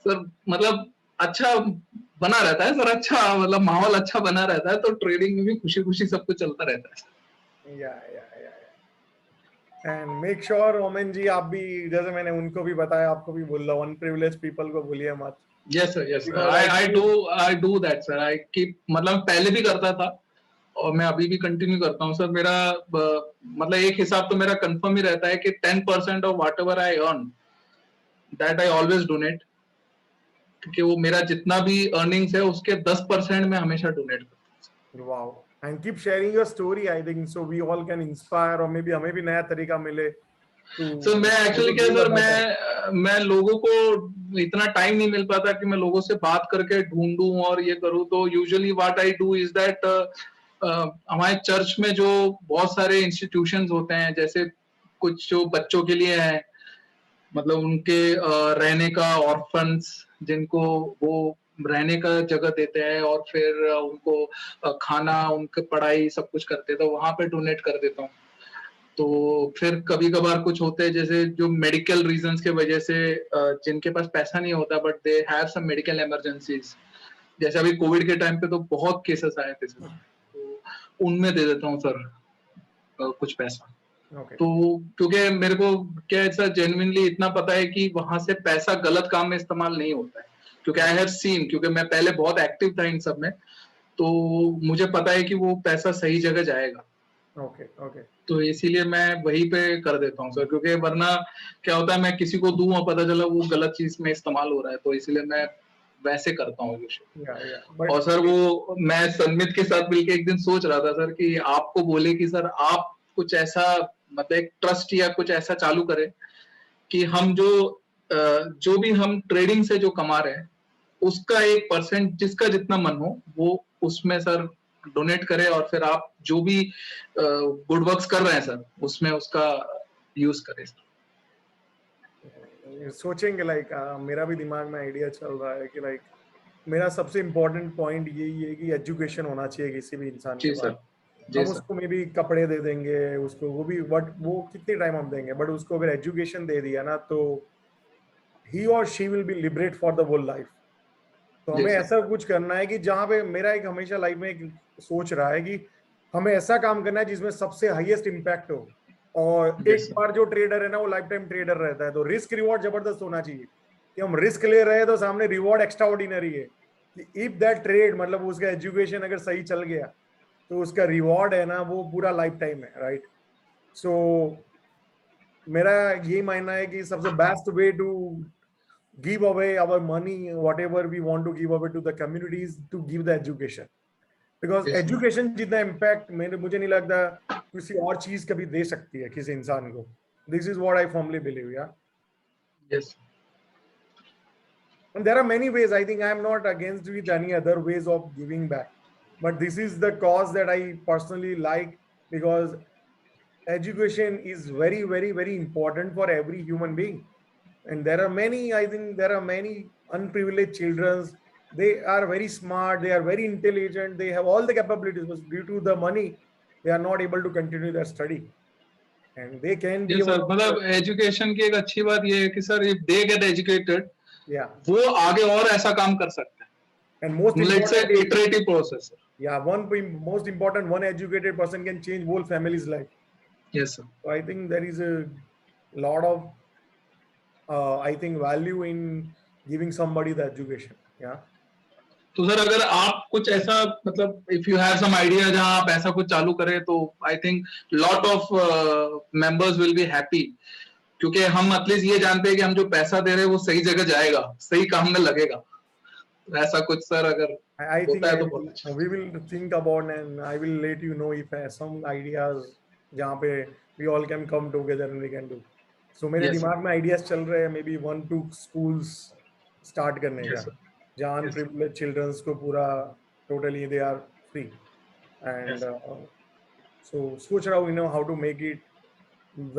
सर मतलब अच्छा बना रहता है सर, अच्छा मतलब माहौल अच्छा बना रहता है, तो ट्रेडिंग में भी खुशी खुशी सब कुछ चलता रहता है। या एंड मेक श्योर ओमेन जी, आप भी जैसे मैंने उनको भी बताया, आपको भी बोल रहा हूँ, अनप्रिविलेज्ड पीपल को भूलिए मत। Yes sir, Because I I do that sir, I keep, मतलब पहले भी करता था और मैं अभी भी कंटिन्यू करता हूँ सर। मेरा मतलब एक हिसाब तो मेरा कंफर्म ही रहता है कि 10% of what ever I earn that I always donate, क्योंकि वो मेरा जितना भी अर्निंग्स है उसके 10% में हमेशा डोनेट करता हूँ। wow, and keep sharing your story, I think so we all can inspire, और maybe हमें भी नया तरीका मिले to सर मैं एक्चुअली क्या do सर, better. मैं लोगों को इतना टाइम नहीं मिल पाता कि मैं लोगों से बात करके ढूंढूं और ये करूं। तो usually what I do is that हमारे चर्च में जो बहुत सारे इंस्टीट्यूशंस होते हैं, जैसे कुछ जो बच्चों के लिए है, मतलब उनके रहने का, ऑर्फन्स जिनको वो रहने का जगह देते हैं और फिर उनको खाना, उनके पढ़ाई सब कुछ करते हैं, तो वहां पे डोनेट कर देता हूँ। तो फिर कभी कभार कुछ होते हैं जैसे जो मेडिकल रीजंस के वजह से जिनके पास पैसा नहीं होता but they have some medical emergencies, जैसे अभी कोविड के टाइम पे तो बहुत केसेस आए थे सर, तो उनमें दे देता हूँ सर कुछ पैसा। Okay. तो क्योंकि मेरे को क्या ऐसा जेन्युइनली इतना पता है कि वहां से पैसा गलत काम में इस्तेमाल नहीं होता है, क्योंकि आई हैव सीन, क्योंकि मैं पहले बहुत एक्टिव था इन सब में, तो मुझे पता है कि वो पैसा सही जगह जाएगा। Okay. तो इसीलिए मैं वहीं पे कर देता हूँ सर, क्योंकि वरना क्या होता है मैं किसी को दूं और पता चला वो गलत चीज में इस्तेमाल हो रहा है, तो इसलिए मैं वैसे करता हूँ। Yeah. और But सर वो मैं सन्मित के साथ मिलकर एक दिन सोच रहा था सर कि आपको बोले कि सर आप कुछ ऐसा मतलब एक ट्रस्ट या कुछ ऐसा चालू करें कि हम जो भी हम ट्रेडिंग से जो कमा रहे हैं उसका 1% जिसका जितना मन हो वो उसमें सर डोनेट करे, और फिर आप जो भी गुड वर्क्स कर रहे हैं सर उसमें उसका यूज करें सर। सोचेंगे लाइक मेरा भी दिमाग में आइडिया चल रहा है कि लाइक मेरा सबसे इम्पोर्टेंट पॉइंट यही है कि एजुकेशन होना चाहिए किसी भी इंसान के जी पास। सर, जी हम सर, उसको में भी कपड़े दे देंगे उसको, वो भी बट वो कितने टाइम हम देंगे, बट उसको अगर एजुकेशन दे दिया ना तो ही और she will be liberate for the whole life. तो जी हमें सर, ऐसा कुछ करना है कि जहाँ पे मेरा एक हमेशा लाइफ में एक सोच रहा है कि हमें ऐसा काम करना है जिसमें सबसे हाईएस्ट इम्पैक्ट हो, और जी एक सर, बार जो ट्रेडर है ना वो लाइफ टाइम ट्रेडर रहता है, तो रिस्क रिवॉर्ड जबरदस्त होना चाहिए कि हम रिस्क ले रहे हैं तो सामने रिवॉर्ड एक्स्ट्रा ऑर्डिनरी है कि इफ दैट ट्रेड मतलब उसका एजुकेशन अगर सही चल गया तो उसका रिवॉर्ड है ना वो पूरा लाइफ टाइम है, राइट। सो मेरा यही मानना है कि सबसे best way to give away our money, whatever we want to give away to the communities, to give the education, because जी सर, education जितना impact मुझे नहीं लगता किसी और चीज कभी दे सकती है किसी इंसान को। This is what I firmly believe, yeah. Yes And there are many ways. I think I am not against with any other ways of giving back, but this is the cause that I personally like, because education is very important for every human being. And there are many, I think there are many unprivileged children. They are very smart, they are very intelligent, they have all the capabilities, but due to the money they are not able to continue their study. and they can be ये sir one of मतलब the, education की एक अच्छी बात ये है कि sir if they get educated yeah, वो आगे और ऐसा काम कर सकते हैं, and most मतलब it's importantly, iterative process. yeah, most important, one educated person can change whole family's life. Yes sir. So I think there is a lot of I think value in giving somebody the education. Yeah. तो sir अगर आप कुछ ऐसा मतलब if you have some idea जहां आप ऐसा कुछ चालू करें तो I think lot of members will be happy, क्योंकि हम एटलीस्ट ये जानते हैं कि हम जो पैसा दे रहे हैं वो सही जगह जाएगा, सही काम में लगेगा. ऐसा कुछ सर अगर I think होता है तो बहुत अच्छा. we will think about, and I will let you know if some ideas जहाँ पे we all can come together and we can do. So मेरे Yes, sir. दिमाग में ideas चल रहे हैं, maybe 1-2 schools start करने Yes, का, sir. जहाँ Yes, sir. unprivileged childrens को पूरा totally they are free, and Yes, sir. so सोच रहा हूँ how to make it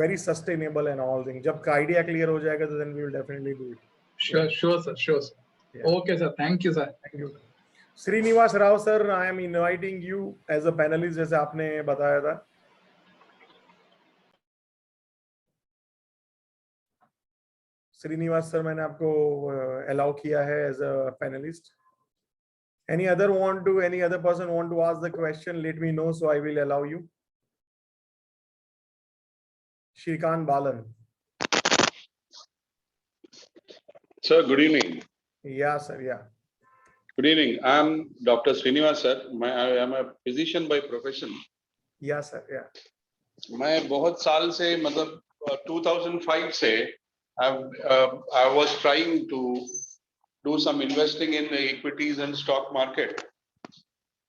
very sustainable and all things. जब का idea clear हो जाएगा तो then we will definitely do it. Sure sir, sure sir. Yeah. Okay sir, thank you sir. Thank you. Srinivas Rao sir, I am inviting you as a panelist जैसे आपने बताया था. Srinivas sir, मैंने आपको allow किया है as a panelist. Any other person want to ask the question? Let me know, so I will allow you. Shrikant Balan. Sir, good evening. Yeah, sir. Yeah. Good evening. I am Dr. Srinivas sir. I am a physician by profession. Yeah, sir. Yeah. मैं बहुत साल से मतलब 2005 से I was trying to do some investing in the equities and stock market.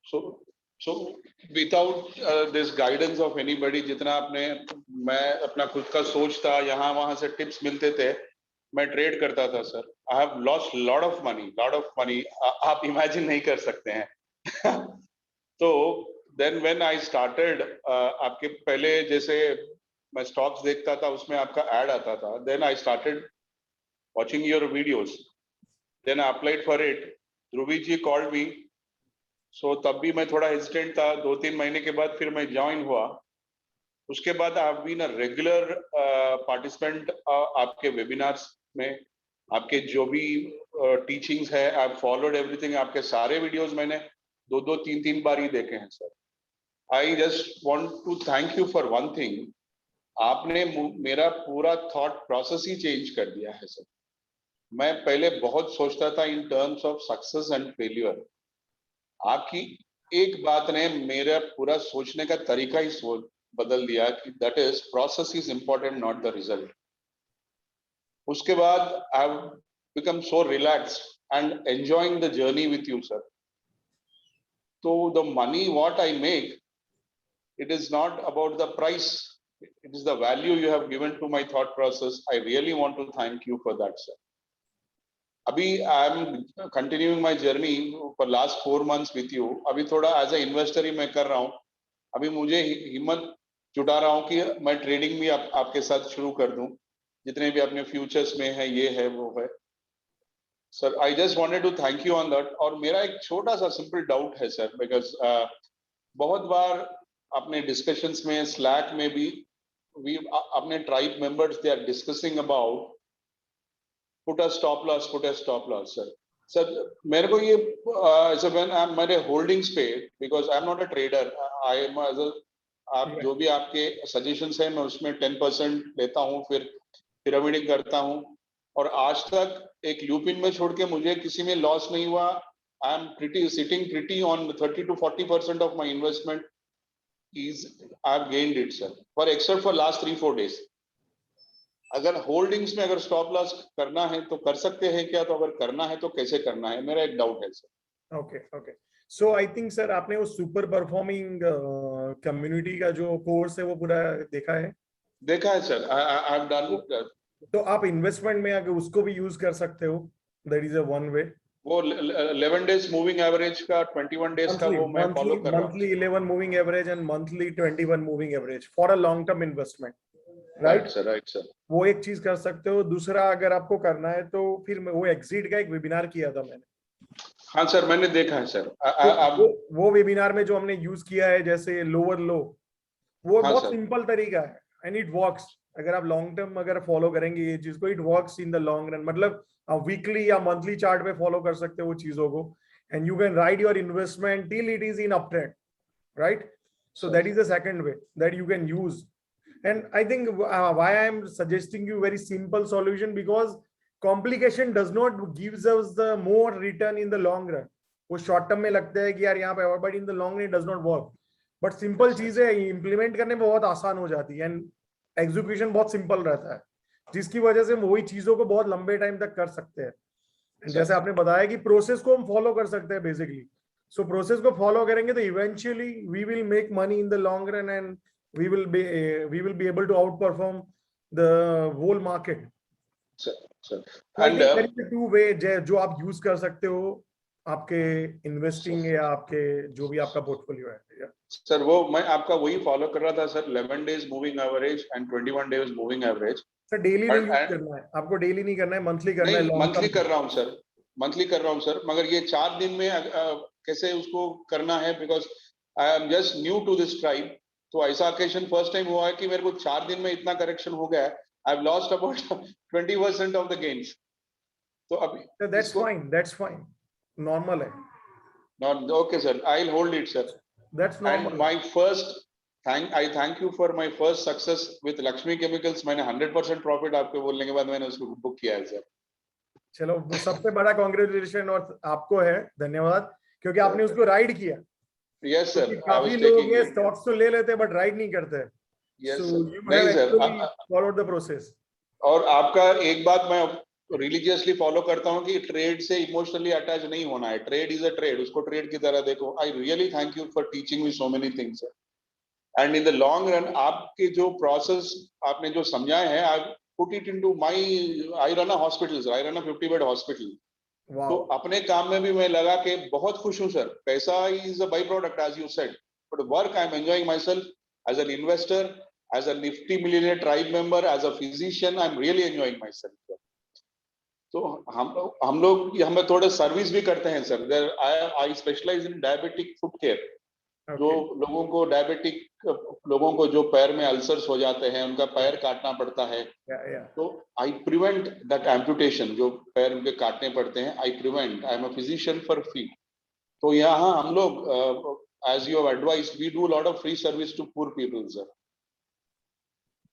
So without this guidance of anybody, जितना आपने मैं अपना खुद का सोच था, यहाँ वहाँ से टिप्स मिलते थे, मैं ट्रेड करता था sir. I have lost lot of money. आप इमेजिन नहीं कर सकते हैं. तो then when I started, आपके पहले जैसे मैं स्टॉक्स देखता था उसमें आपका ऐड आता था. Then I started watching your videos. Then I applied for it. Dhubri ji called me. So तब भी मैं थोड़ा हेजिटेंट था. 2-3 महीने के बाद फिर मैं ज्वाइन हुआ. उसके बाद I have been a regular participant आपके वेबिनार्स में. आपके जो भी टीचिंग्स है, आई हैव फॉलोड एवरीथिंग. आपके सारे वीडियोस मैंने 2-2, 3-3 बार ही देखे हैं sir. I just want to thank you for one thing. आपने मेरा पूरा थॉट प्रोसेस ही चेंज कर दिया है सर. मैं पहले बहुत सोचता था in terms of success and failure. आपकी एक बात ने मेरा पूरा सोचने का तरीका ही बदल दिया कि that is process is important, not the result. उसके बाद I have become so relaxed and enjoying the journey with you sir. तो the money what I make, it is not about the price, it is the value you have given to my thought process. I really want to thank you for that sir. Abhi I am continuing my journey for last 4 months with you. Abhi thoda as a investor ही मैं कर रहा हूँ. अभी मुझे हिम्मत जुटा रहा हूँ कि मैं ट्रेडिंग भी आपके साथ शुरू कर दूं. जितने भी अपने फ्यूचर्स में है, ये है वो है sir. I just wanted to thank you on that. और मेरा एक छोटा सा सिंपल डाउट है सर, बिकॉज बहुत बार अपने डिस्कशंस में स्लैक में भी अपने tribe members they are discussing about put a stop loss sir. मेरे को ये व्हेन आई एम मेरे होल्डिंग्स पे, because I am not a trader, I am आप जो भी आपके सजेशंस हैं मैं उसमें 10% लेता हूँ, फिर पिरामिडिंग करता हूँ. और आज तक एक लूपिन में छोड़ के मुझे किसी में लॉस नहीं हुआ. I am sitting pretty on 30 to 40% of my investment I've gained it sir, for except for last 3-4 days. अगर होल्डिंग्स में अगर स्टॉप लॉस करना है तो कर सकते हैं क्या? तो अगर करना है तो कैसे करना है? मेरा एक डाउट है sir. Okay. So I think sir आपने वो सुपर परफॉर्मिंग कम्युनिटी का जो कोर्स है वो पूरा देखा है सर. I have done. तो आप इन्वेस्टमेंट में अगर उसको भी यूज कर सकते हो. That is a one way. वो 11 डेज मूविंग एवरेज का 21 डेज का वो मैं फॉलो कर रहा हूं. Monthly 11 moving average and monthly 21 moving average for a long term investment. Right sir. वो एक चीज कर सकते हो. दूसरा अगर आपको करना है तो फिर वो एग्जिट का एक वेबिनार किया था मैंने. हाँ सर, मैंने देखा है सर. वो वेबिनार में जो हमने यूज किया है जैसे लोअर लो, वो बहुत सिंपल तरीका है एंड इट वर्क्स। अगर आप लॉन्ग टर्म अगर फॉलो करेंगे ये चीज को, it works in the long run. मतलब आप वीकली या मंथली चार्ट पे फॉलो कर सकते हो वो चीजों को, and you can ride your investment till it is in up trend, right? So that is the second way that you can use. And I think why I am suggesting you very simple solution, because complication does not gives us the more return in the long run. वो short term में लगता है कि यार यहाँ पे, but in the long run it does not work. But simple चीजें implement करने में बहुत आसान हो जाती है, and execution बहुत simple रहता है, जिसकी वजह से हम वही चीजों को बहुत लंबे टाइम तक कर सकते हैं। जैसे आपने बताया कि प्रोसेस को हम फॉलो कर सकते हैं बेसिकली, सो प्रोसेस को फॉलो करेंगे तो eventually we will make money in the long run, and we will be able to out perform the whole market. And to way जो आप यूज कर सकते हो आपके इन्वेस्टिंग या आपके जो भी आपका पोर्टफोलियो है। सर वो मैं आपका वही फॉलो कर रहा था sir, 11 days moving average and 21 days moving average. Sir daily नहीं यूज करना है आपको, डेली नहीं करना है, मंथली करना है। मंथली कर रहा हूँ सर, मंथली कर रहा हूँ सर, मगर ये 4 दिन में कैसे उसको करना है, because I am just new to this tribe. तो ऐसा ओकेजन फर्स्ट टाइम हुआ है कि मेरे को 4 दिन में इतना करेक्शन हो गया है, I have lost about 20% of the gains. तो अभी दैट्स फाइन, नॉर्मल है। Not okay sir, I will hold it sir, that's normal. And my first I thank you for my first success with Lakshmi chemicals. मैंने 100% profit आपके बोलने के बाद मैंने उसको बुक किया है सर। चलो सबसे बड़ा कांग्रेचुलेशन और आपको है, धन्यवाद, क्योंकि आपने उसको राइड किया। यस सर, काफी लोग ये स्टॉक्स तो ले लेते बट राइड नहीं करते। यस सो सर, यू नहीं have sir, actually followed the process. और आपका एक बात मैं रिलीजियसली फॉलो करता हूं कि ट्रेड से इमोशनली अटैच नहीं होना है। ट्रेड इज अ ट्रेड, उसको ट्रेड की तरह देखो। आई really thank you for teaching me so many things and in the long run आपके जो प्रोसेस आपने जो समझाए हैं, I put it into my, I run a hospital, I run a 50 bed hospital. तो अपने काम में भी मैं लगा के बहुत खुश हूं सर। पैसा is a by product as you said, but work I am enjoying my self as an investor, as a Nifty millionaire tribe member, as a physician, I am really enjoying my self. तो हम लोग हमें थोड़े service भी करते हैं sir. I specialise in diabetic foot care. जो लोगों को डायबिटिक लोगों को जो पैर में अल्सर्स हो जाते हैं, उनका पैर काटना पड़ता है, तो आई प्रिवेंट दैट एम्पुटेशन। जो पैर उनके काटने पड़ते हैं, I prevent, I am a physician for free. तो यहाँ हम लोग as you have advised, we do lot of free service to poor people sir.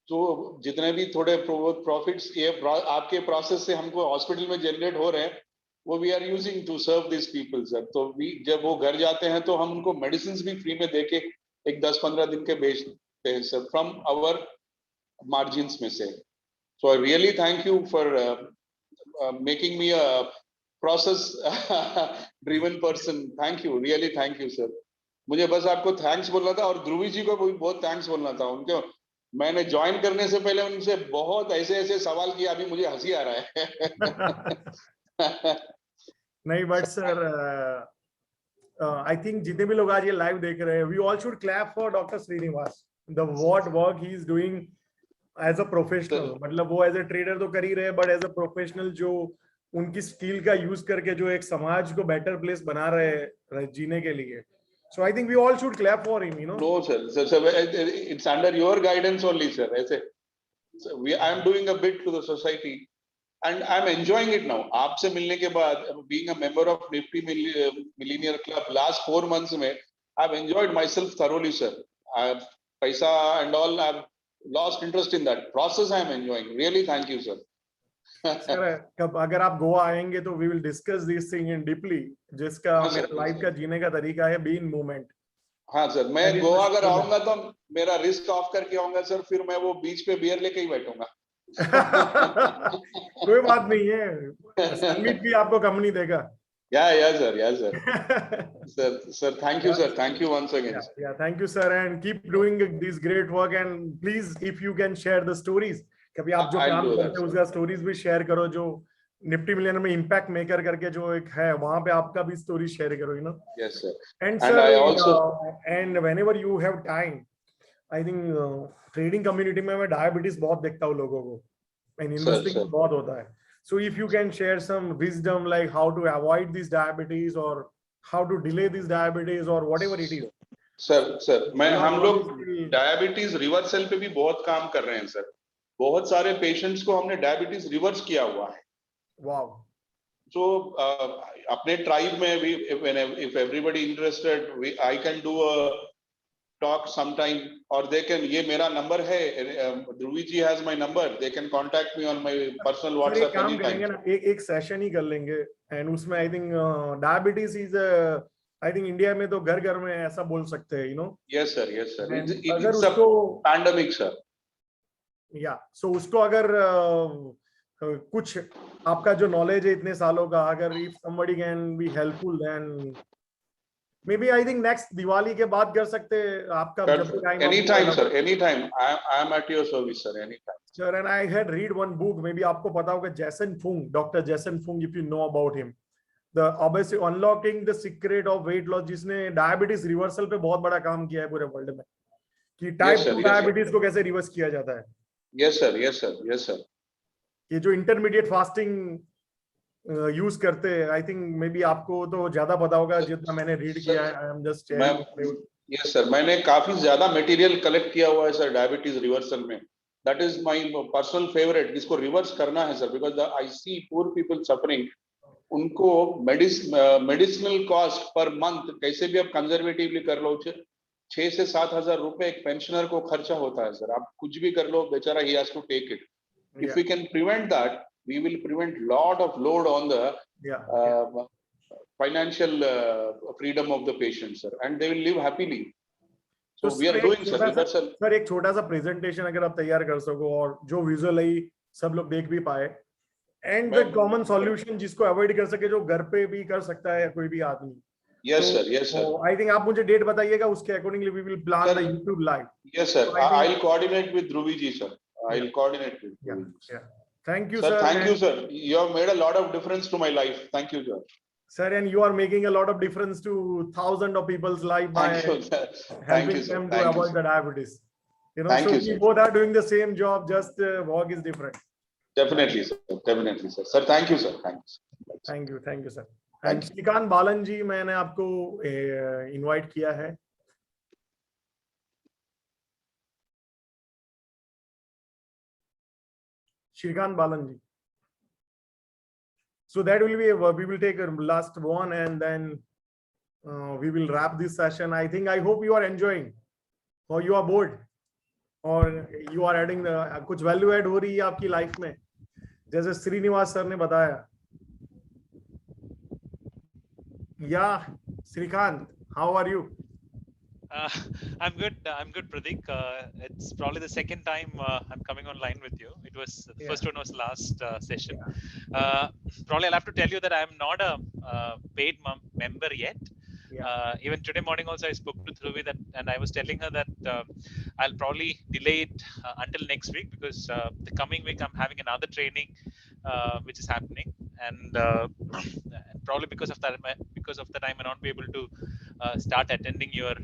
तो जितने भी थोड़े प्रॉफिट्स ये आपके प्रोसेस से हमको हॉस्पिटल में जनरेट हो रहे हैं, वो we are using to serve this people sir. तो जब वो घर जाते हैं तो हम उनको मेडिसिन भी फ्री में देके एक 10-15 दिन के बेचते हैं सर, फ्रॉम आवर मार्जिन्स में से। So I really thank you for making me a process driven person. Thank you, really thank you sir. मुझे बस आपको थैंक्स बोलना था, और ध्रुवी जी को भी बहुत थैंक्स बोलना था। उनको मैंने ज्वाइन करने से पहले उनसे बहुत ऐसे सवाल किया, अभी मुझे हंसी आ रहा है। नहीं बट सर आई थिंक जितने भी लोग आज ये लाइव देख रहे हैं, we all should clap for doctor Srinivas, the what work he is doing as a professional. मतलब वो एज अ ट्रेडर तो कर ही रहे, बट एज अ प्रोफेशनल जो उनकी स्किल का यूज करके जो एक समाज को बेटर प्लेस बना रहे हैं जीने के लिए। So I think we all should clap for him, you know. No, sir. It's under your guidance only, sir. I am doing a bit to the society, and I'm enjoying it now. आपसे मिलने के बाद, being a member of Nifty Millionaire Club, last 4 months में, I've enjoyed myself thoroughly, sir. पैसा and all, I've lost interest in that process. I'm enjoying. Really, thank you, sir. Sir कब अगर आप गोवा आएंगे तो we will discuss this thing in deeply, जिसका मेरा life का जीने का तरीका है बी इन मूवमेंट। हाँ सर, मैं गोवा अगर आऊंगा तो मेरा रिस्क ऑफ करके आऊंगा सर, फिर मैं वो बीच पे बियर लेके ही बैठूंगा। कोई बात नहीं है, संगीत भी आपको कम नहीं देगा। Yeah sir. Sir, thank you sir, thank you once again. Yeah, thank you sir, and keep doing this great work, and please if you can share the stories, कभी आप जो काम करते हैं उसका स्टोरीज भी शेयर करो। जो निफ्टी मिलियन में इम्पैक्ट मेकर करके जो एक है, वहां पे आपका भी स्टोरी शेयर करो, you know. Yes sir. And sir, I also and whenever you have time, I think trading community में मैं डायबिटीज बहुत देखता हूँ लोगों को, एंड इन्वेस्टिंग बहुत होता है। So if you can share some wisdom like how to avoid this diabetes or how to delay this diabetes or whatever it is, sir मैं Your हम लोग knowledge will- डायबिटीज रिवर्सल पे भी बहुत काम कर रहे हैं सर. बहुत सारे पेशेंट्स को हमने डायबिटीज रिवर्स किया हुआ है. wow. So अपने ट्राइब में भी if everybody interested, I can do a talk sometime, or they can, ये मेरा नंबर है, ध्रुवी जी has my number, they can contact me on my personal sir एक WhatsApp काम anytime. करेंगे ना, एक सेशन ही कर लेंगे एंड उसमें I think diabetes is I think India में तो घर घर में ऐसा बोल सकते हैं, Yes sir, yes sir. अगर It's a उसको pandemic sir. या सो उसको अगर कुछ आपका जो नॉलेज है इतने सालों का, अगर if somebody can be helpful then maybe I think next Diwali के बाद कर सकते हैं आपका जब भी time Anytime sir, anytime. I am at your service sir, anytime. Sir, and I had read one book, maybe आपको पता होगा, Jason Fung, Dr. Jason Fung, if you know about him, the obviously unlocking the secret of weight loss, जिसने diabetes reversal पे बहुत बड़ा काम किया है पूरे वर्ल्ड में, कि type sir, 2 yes, sir. Diabetes को कैसे रिवर्स किया जाता है. Yes sir, yes sir, yes sir. ये जो इंटरमीडिएट फास्टिंग यूज करते हैं, आई थिंक मे बी आपको तो ज्यादा पता होगा जितना मैंने रीड किया है. I am just yes sir, मैंने काफी ज्यादा मटेरियल कलेक्ट किया हुआ है सर डायबिटीज रिवर्सल में. That is my personal favourite. इसको रिवर्स करना है sir, because I see poor people suffering. उनको मेडिसिनल कॉस्ट पर मंथ कैसे भी आप कंजर्वेटिवली कर लो, 6 से 7 हजार रुपए एक पेंशनर को खर्चा होता है सर. आप कुछ भी कर लो, बेचारा he has to take it. If we can prevent that, we will prevent lot of load on the financial freedom of the patient sir, and they will live happily. So we are doing sir reversal. Sir एक छोटा सा presentation अगर आप तैयार कर सको और जो विजुअली सब लोग देख भी पाए, एंड द कॉमन सॉल्यूशन जिसको अवॉइड कर सके, जो घर पे भी कर सकता है कोई भी आदमी. Yes sir, yes sir. I think आप मुझे डेट बताइएगा, उसके accordingly we will plan the YouTube live. Yes sir, I'll coordinate with Dhruvi ji sir. I'll coordinate with Dhruvi ji. Thank you sir. Thank you and sir. You have made a lot of difference to my life. Thank you sir. Sir, and you are making a lot of difference to thousands of people's life by Thank you sir. Thank helping you sir. them to Thank avoid you, the diabetes. Thank so you, we sir. both are doing the same job, just work is different. Definitely sir. Definitely sir. Sir, thank you sir. Thank you. Thank you sir. And Shrikant Balan ji, मैंने आपको invite किया है. श्रीकांत बालन जी. So that will be we will take a last one and then we will wrap this session. I think, I hope you are enjoying, or you are bored, or you are adding कुछ value add हो रही है आपकी life में, जैसे Srinivas sir ने बताया. Yeah, Srikanth, how are you? I'm good, Pradeep. It's probably the second time I'm coming online with you. It was the first one was last session. Probably I'll have to tell you that I'm not a paid member yet. Even today morning also I spoke to Dhruvi and I was telling her that I'll probably delay it until next week, because the coming week I'm having another training which is happening, and probably because of that I may not be able to start attending your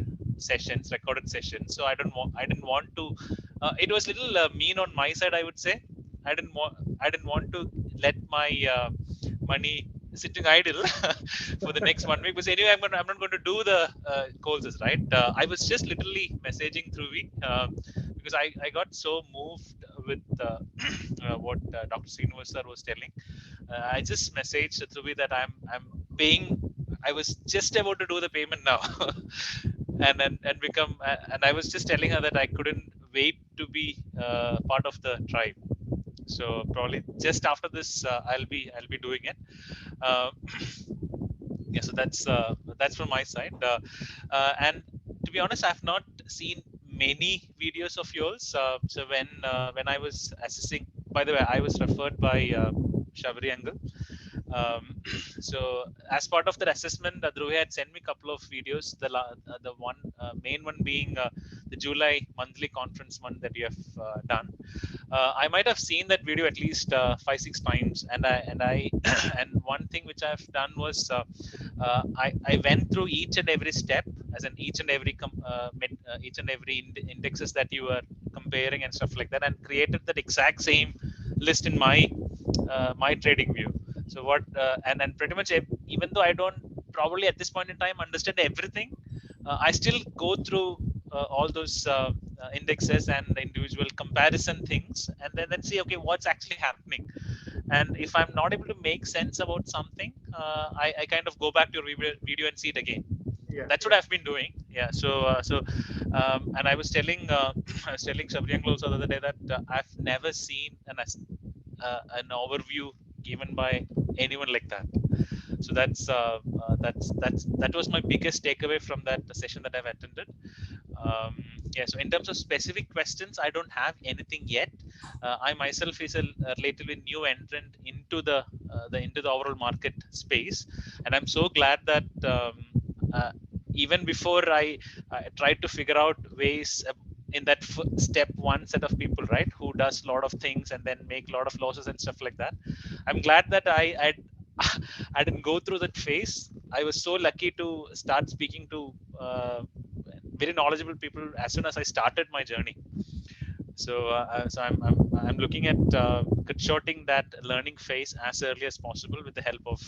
sessions, recorded sessions. So I didn't want to. It was a little mean on my side, I would say. I didn't want to let my money sitting idle for the next 1 week, because anyway I'm not going to do the courses, right? I was just literally messaging Dhruvi because I got so moved with what Dr. Srinivas sir was telling. I just messaged Dhruvi that I'm paying. I was just about to do the payment now and I was just telling her that I couldn't wait to be part of the tribe. So probably just after this I'll be doing it. So that's from my side. And to be honest, I've not seen many videos of yours. So when I was assessing, by the way, I was referred by Shabri Angle. So as part of that assessment, Dhruvi had sent me a couple of videos. The one main one being the July monthly conference one that you have done. I might have seen that video at least 5-6 times, and I and one thing which I've done was I went through each and every step, as in each and every indexes that you were comparing and stuff like that, and created that exact same list in my my trading view. So what and pretty much, even though I don't probably at this point in time understand everything, I still go through all those indexes and individual comparison things, and then see, okay, what's actually happening. And if I'm not able to make sense about something, I kind of go back to video and see it again. Yeah, That's what I've been doing. Yeah. And I was telling I was telling Sabrianglo also the other day that I've never seen an overview given by anyone like that. So that was my biggest takeaway from that session that I've attended. Yeah. So in terms of specific questions, I don't have anything yet. I myself is a relatively new entrant into the overall market space, and I'm so glad that even before I tried to figure out ways in that step one set of people, right, who does a lot of things and then make a lot of losses and stuff like that. I'm glad that I I didn't go through that phase. I was so lucky to start speaking to very knowledgeable people as soon as I started my journey. So I'm looking at shorting that learning phase as early as possible with the help of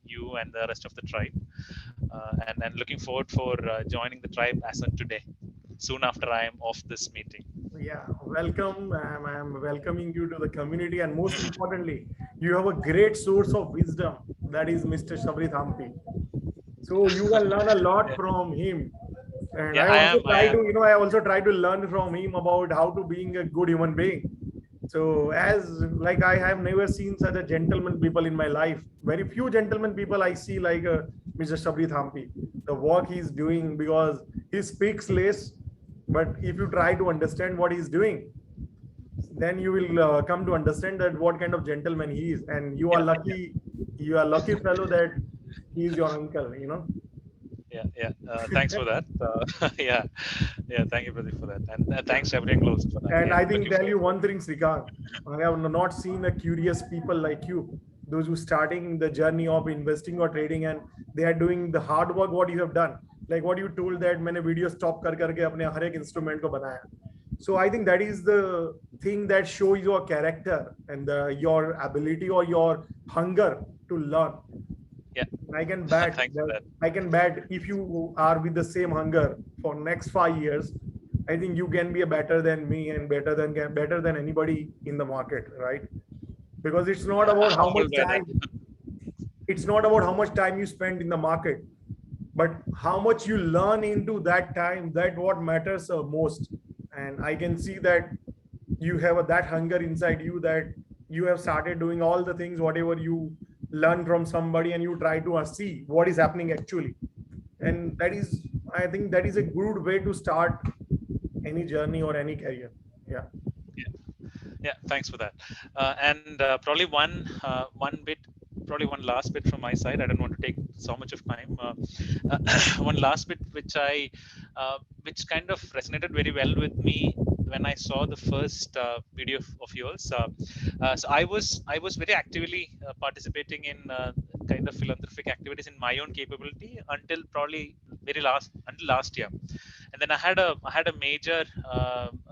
you and the rest of the tribe, and looking forward for joining the tribe as of today, soon after I am off this meeting. Yeah, welcome. I'm welcoming you to the community, and most importantly, you have a great source of wisdom, that is Mr. Sabri Thampi. So you will learn a lot from him. And Yeah, I also try to learn from him about how to being a good human being. So I have never seen such a gentleman people in my life. Very few gentleman people I see like Mr. Sabri Thampi. The work he's doing, because he speaks less, but if you try to understand what he's doing, then you will come to understand that what kind of gentleman he is. And you are lucky fellow that he is your uncle, Yeah. Thanks for that. Yeah. Thank you, Pradeep, for that, and thanks everyone close for that. And Yeah, I think looking tell you forward. one thing, Srikant, I have not seen a curious people like you, those who starting the journey of investing or trading, and they are doing the hard work what you have done. Like what you told that मैंने video stop कर करके अपने हर एक instrument को बनाया. So I think that is the thing that shows your character and your ability or your hunger to learn. Yeah. I can bet Thanks for that. I can bet if you are with the same hunger for next 5 years, I think you can be a better than me and better than anybody in the market, right? Because it's not about how much Humbled by time. that. It's not about how much time you spend in the market, but how much you learn into that time. That what matters most. And I can see that you have that hunger inside you, that you have started doing all the things whatever you learn from somebody, and you try to see what is happening actually. And that is, I think that is a good way to start any journey or any career. Yeah, thanks for that. And probably one last bit from my side. I don't want to take so much of time. One last bit which kind of resonated very well with me when I saw the first video of yours. So I was very actively participating in kind of philanthropic activities in my own capability until last year. And then I had a major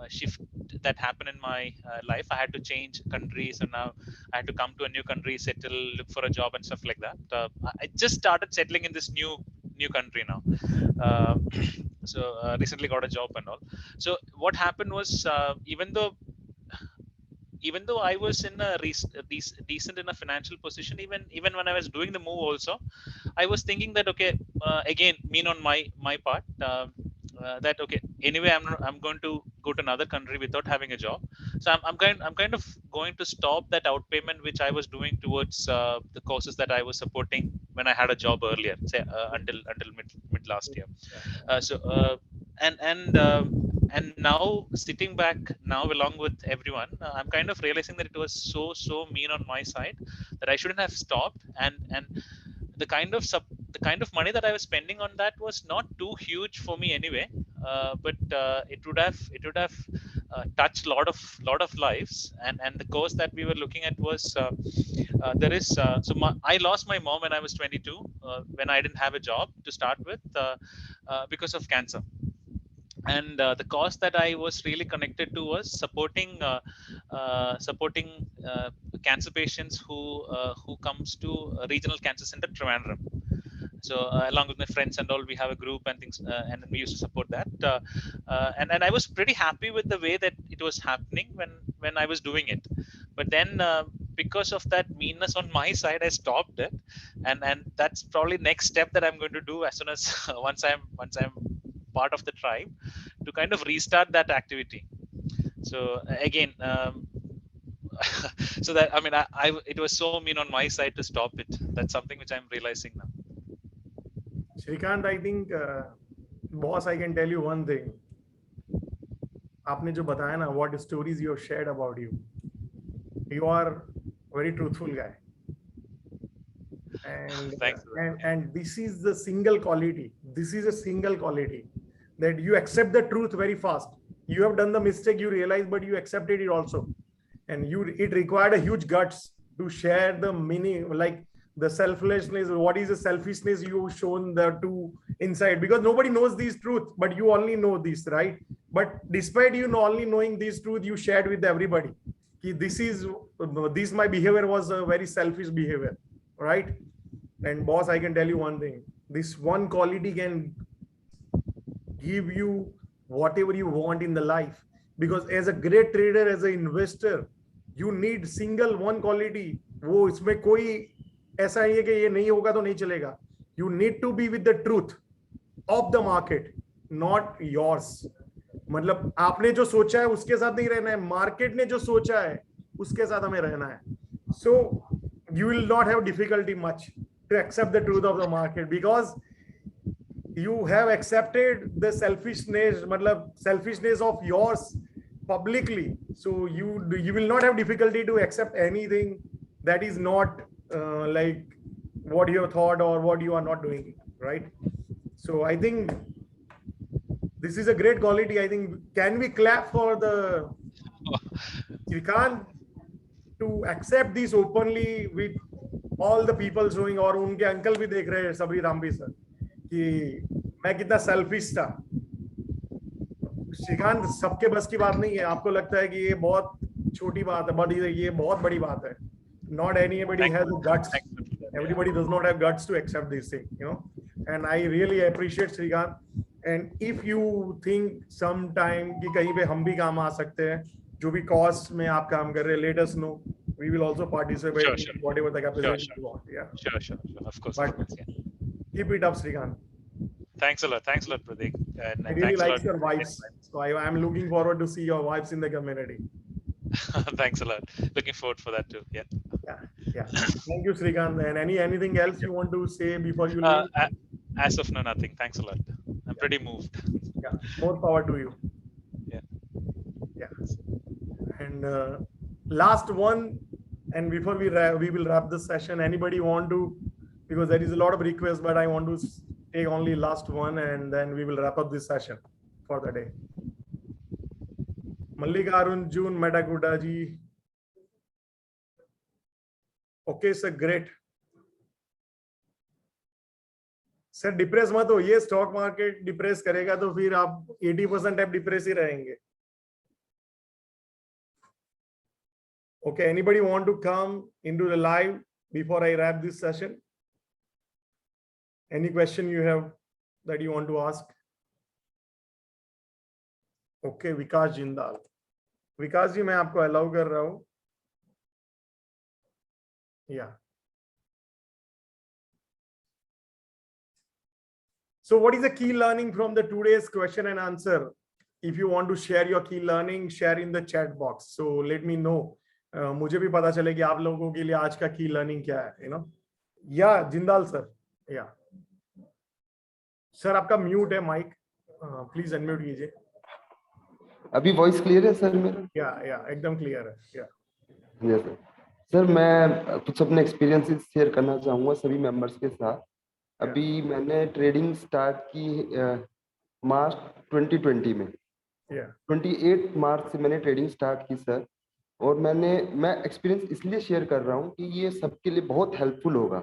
shift that happened in my life. I had to change countries, and now I had to come to a new country, settle, look for a job, and stuff like that. I just started settling in this new country now. So recently got a job and all. So what happened was, even though I was in a decent in a financial position, even when I was doing the move also, I was thinking that, okay, again, mean on my part, that okay, anyway, I'm going to go to another country without having a job. So I'm kind of going to stop that outpayment which I was doing towards the courses that I was supporting when I had a job earlier, say until mid last year. And now sitting back now along with everyone, I'm kind of realizing that it was so mean on my side that I shouldn't have stopped. And the kind of money that I was spending on that was not too huge for me anyway, but it would have touched lot of lives. And the course that we were looking at was I lost my mom when I was 22, when I didn't have a job to start with, because of cancer. And the cause that I was really connected to was supporting cancer patients who comes to a regional cancer center Trivandrum. So along with my friends and all, we have a group and things, and we used to support that. And I was pretty happy with the way that it was happening when I was doing it. But then because of that meanness on my side, I stopped it, and that's probably next step that I'm going to do as soon as once I'm part of the tribe, to kind of restart that activity. So again, so that I mean, I it was so mean on my side to stop it. That's something which I'm realizing now. Shrikant, I think, boss, I can tell you one thing. आपने जो बताया ना, what stories you have shared about you, you are very truthful guy. And Thanks. and this is the single quality. This is a single quality that you accept the truth very fast. You have done the mistake, you realize, but you accepted it also. And it required a huge guts to share the meaning, like the selflessness. What is the selfishness you've shown the two inside? Because nobody knows these truth, but you only know this, right? But despite you only knowing this truth, you shared with everybody. This my behavior was a very selfish behavior, right? And boss, I can tell you one thing. This one quality can give you whatever you want in the life. Because as a great trader, as an investor, you need single one quality. वो इसमें कोई ऐसा नहीं है कि ये नहीं होगा तो नहीं चलेगा. You need to be with the truth of the market, not yours. मतलब आपने जो सोचा है उसके साथ नहीं रहना है, मार्केट ने जो सोचा है उसके साथ हमें रहना है. So you will not have difficulty much to accept the truth of the market, because you have accepted the selfishness of yours publicly. So you will not have difficulty to accept anything that is not like what you have thought or what you are not doing, right? So I think this is a great quality. I think, can we clap for the Shrikant to accept this openly with all the people showing, और उनके uncle भी देख रहे हैं, सबरी रामबी sir, कि मैं कितना selfish था. श्रीकांत, सबके बस की बात नहीं है. आपको लगता है कि ये बहुत छोटी बात है, बट ये बहुत बड़ी बात है. Not anybody has the guts. Everybody does not have guts to accept this thing, you know. And I really appreciate Shrikant. And if you think sometime कि कहीं पे हम भी काम आ सकते हैं, जो भी cost में आप काम कर रहे हैं, let us know. We will also participate in whatever the capacity you want. Yeah. Sure. Of course. But keep it up, Shrikant. Thanks a lot, Pradeep. And I really like your vibes. So I am looking forward to see your vibes in the community. Thanks a lot. Looking forward for that too. Yeah. Thank you, Shrikant. And anything else you want to say before you leave? As of now, nothing. Thanks a lot. I'm pretty moved. Yeah. More power to you. Yeah. And last one, and before we will wrap this session. Anybody want to? Because there is a lot of requests, but I want to take only last one, and then we will wrap up this session for the day. Mallikarjun June Metakuta ji. Okay, sir, great. Sir depress मत हो, ये stock market depress करेगा तो फिर आप 80% आप depress ही रहेंगे. Okay, anybody want to come into the live before I wrap this session? Any question you have that you want to ask? Okay, विकास जिंदाल. विकास जी, मैं आपको अलाउ कर रहा हूं. Yeah. So what is the key learning from the today's question and answer? If you want to share your key learning, share in the chat box. So let me know. मुझे भी पता चले कि आप लोगों के लिए आज का key learning क्या है, you know? Yeah, Jindal sir. Yeah. Sir आपका म्यूट है माइक. प्लीज अनम्यूट कीजिए. अभी वॉइस क्लियर है सर मेरा? या एकदम क्लियर है. यस सर, मैं कुछ अपने एक्सपीरियंसेस शेयर करना चाहूँगा सभी मेंबर्स के साथ. अभी मैंने ट्रेडिंग स्टार्ट की मार्च 2020 में. 28 मार्च से मैंने ट्रेडिंग स्टार्ट की सर. और मैं एक्सपीरियंस इसलिए शेयर कर रहा हूँ कि ये सबके लिए बहुत हेल्पफुल होगा.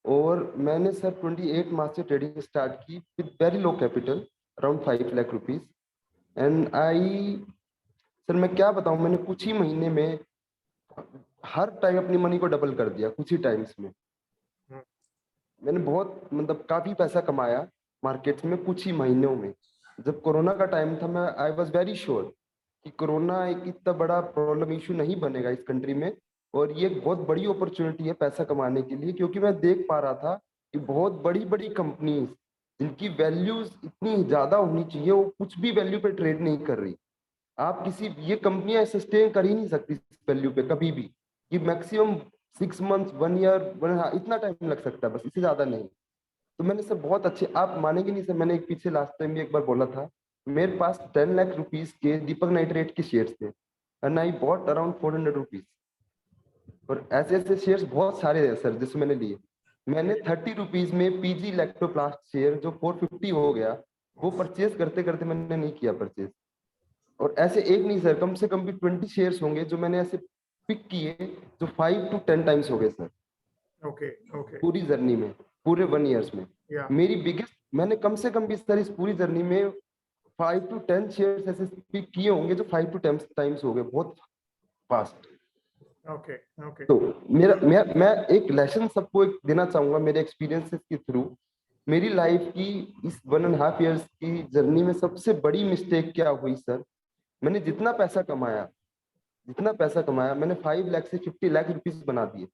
और मैंने सर 28 मार्च से ट्रेडिंग स्टार्ट की with very low capital, around 5 lakh rupees. And sir मैं क्या बताऊं, मैंने कुछ ही महीने में हर टाइम अपनी मनी को डबल कर दिया, कुछ ही टाइम्स में. मैंने बहुत मतलब काफी पैसा कमाया मार्केट्स में कुछ ही महीनों में। जब कोरोना का टाइम था, मैं आई वॉज वेरी श्योर कि कोरोना एक इतना बड़ा प्रॉब्लम इशू नहीं बनेगा इस कंट्री में, और ये एक बहुत बड़ी अपॉर्चुनिटी है पैसा कमाने के लिए, क्योंकि मैं देख पा रहा था कि बहुत बड़ी बड़ी कंपनीज जिनकी वैल्यूज इतनी ज्यादा होनी चाहिए, वो कुछ भी वैल्यू पे ट्रेड नहीं कर रही। आप किसी ये कंपनियां सस्टेन कर ही नहीं सकती इस वैल्यू पे कभी भी, कि मैक्सिमम 6 मंथ्स 1 ईयर इतना टाइम लग सकता है, बस इससे ज्यादा नहीं। तो मैंने सर बहुत अच्छे, आप मानेंगे नहीं सर, मैंने एक पीछे लास्ट टाइम भी एक बार बोला था, मेरे पास 10 लाख रुपीज के दीपक नाइट्रेट के शेयर्स थे, and I bought around 400 rupees. और ऐसे ऐसे शेयर्स बहुत सारे हैं सर जिससे मैंने लिए। मैंने 30 रुपीज में पीजी इलेक्ट्रोप्लास्ट शेयर जो 450 हो गया, वो परचेज करते करते मैंने नहीं किया परचेज। और ऐसे एक नहीं सर, कम से कम भी 20 शेयर्स होंगे जो मैंने ऐसे पिक किए, जो 5 to 10 टाइम्स हो गए सर ओके ओके पूरी जर्नी में, पूरे 1 ईयर्स में। या मेरी बिगेस्ट, मैंने कम से कम भी सर इस पूरी जर्नी में 5 to 10 शेयर्स ऐसे पिक किए होंगे जो 5 to 10 टाइम्स हो गए, बहुत फास्ट। ओके ओके तो मेरा मैं एक लेसन सबको एक देना चाहूंगा मेरे एक्सपीरियंसेस के थ्रू। मेरी लाइफ की इस 1.5 ईयर्स की जर्नी में सबसे बड़ी मिस्टेक क्या हुई सर, मैंने जितना पैसा कमाया मैंने 5 लाख से 50 लाख रुपीज बना दिए,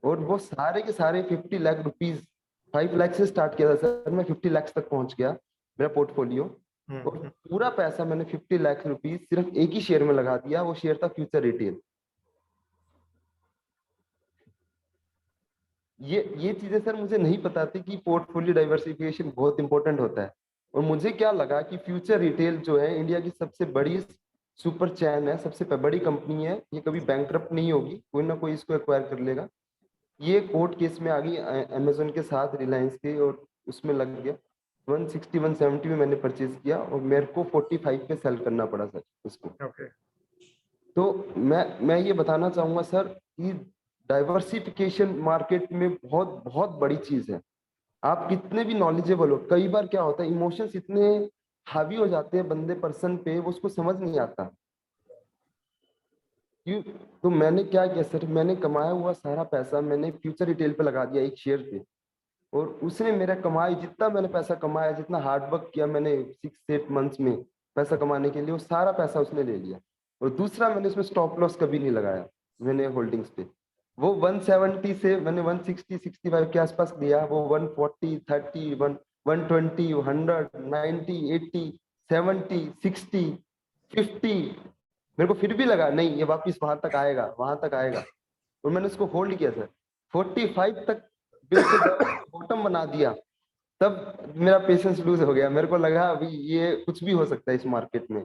और वो सारे के सारे 50 लाख रुपीज 5 लाख से स्टार्ट किया था सर, मैं 50 लाख तक पहुंच गया मेरा पोर्टफोलियो। और पूरा पैसा मैंने 50 लाख रुपीज सिर्फ एक ही शेयर में लगा दिया, वो शेयर था फ्यूचर रिटेल। ये चीजें सर मुझे नहीं पता थी कि पोर्टफोलियो डाइवर्सिफिकेशन बहुत इंपॉर्टेंट होता है। और मुझे क्या लगा कि फ्यूचर रिटेल जो है इंडिया की सबसे बड़ी सुपर चैन है, सबसे बड़ी कंपनी है, ये कभी बैंकरप्ट नहीं होगी, कोई ना कोई इसको एक्वायर कर लेगा। ये कोर्ट केस में आ गई अमेजोन के साथ, रिलायंस के, और उसमें लग गया 160 170 में मैंने परचेज किया, और मेरे को 45 पे सेल करना पड़ा सर उसको। ओके तो मैं ये बताना चाहूंगा सर कि डाइवर्सिफिकेशन मार्केट में बहुत बहुत बड़ी चीज है। आप कितने भी नॉलेजेबल हो, कई बार क्या होता है इमोशंस इतने हावी हो जाते हैं बंदे पर्सन पे, वो उसको समझ नहीं आता क्यों। तो मैंने क्या किया सर, मैंने कमाया हुआ सारा पैसा मैंने फ्यूचर रिटेल पे लगा दिया एक शेयर पे, और उसने मेरा कमाई जितना मैंने पैसा कमाया, जितना हार्डवर्क किया मैंने 6 8 मंथ्स में पैसा कमाने के लिए, वो सारा पैसा उसने ले लिया। और दूसरा, मैंने उसमें स्टॉप लॉस कभी नहीं लगाया मैंने होल्डिंग्स पे। वो 170 से मैंने 160 65 के आसपास लिया, वो 140 30 120 100 90 80 70 60 50, मेरे को फिर भी लगा नहीं ये वापिस वहां तक आएगा, और मैंने उसको होल्ड किया सर 45 तक, बिल्कुल बॉटम बना दिया। तब मेरा पेशेंस लूज हो गया, मेरे को लगा अभी ये कुछ भी हो सकता है इस मार्केट में,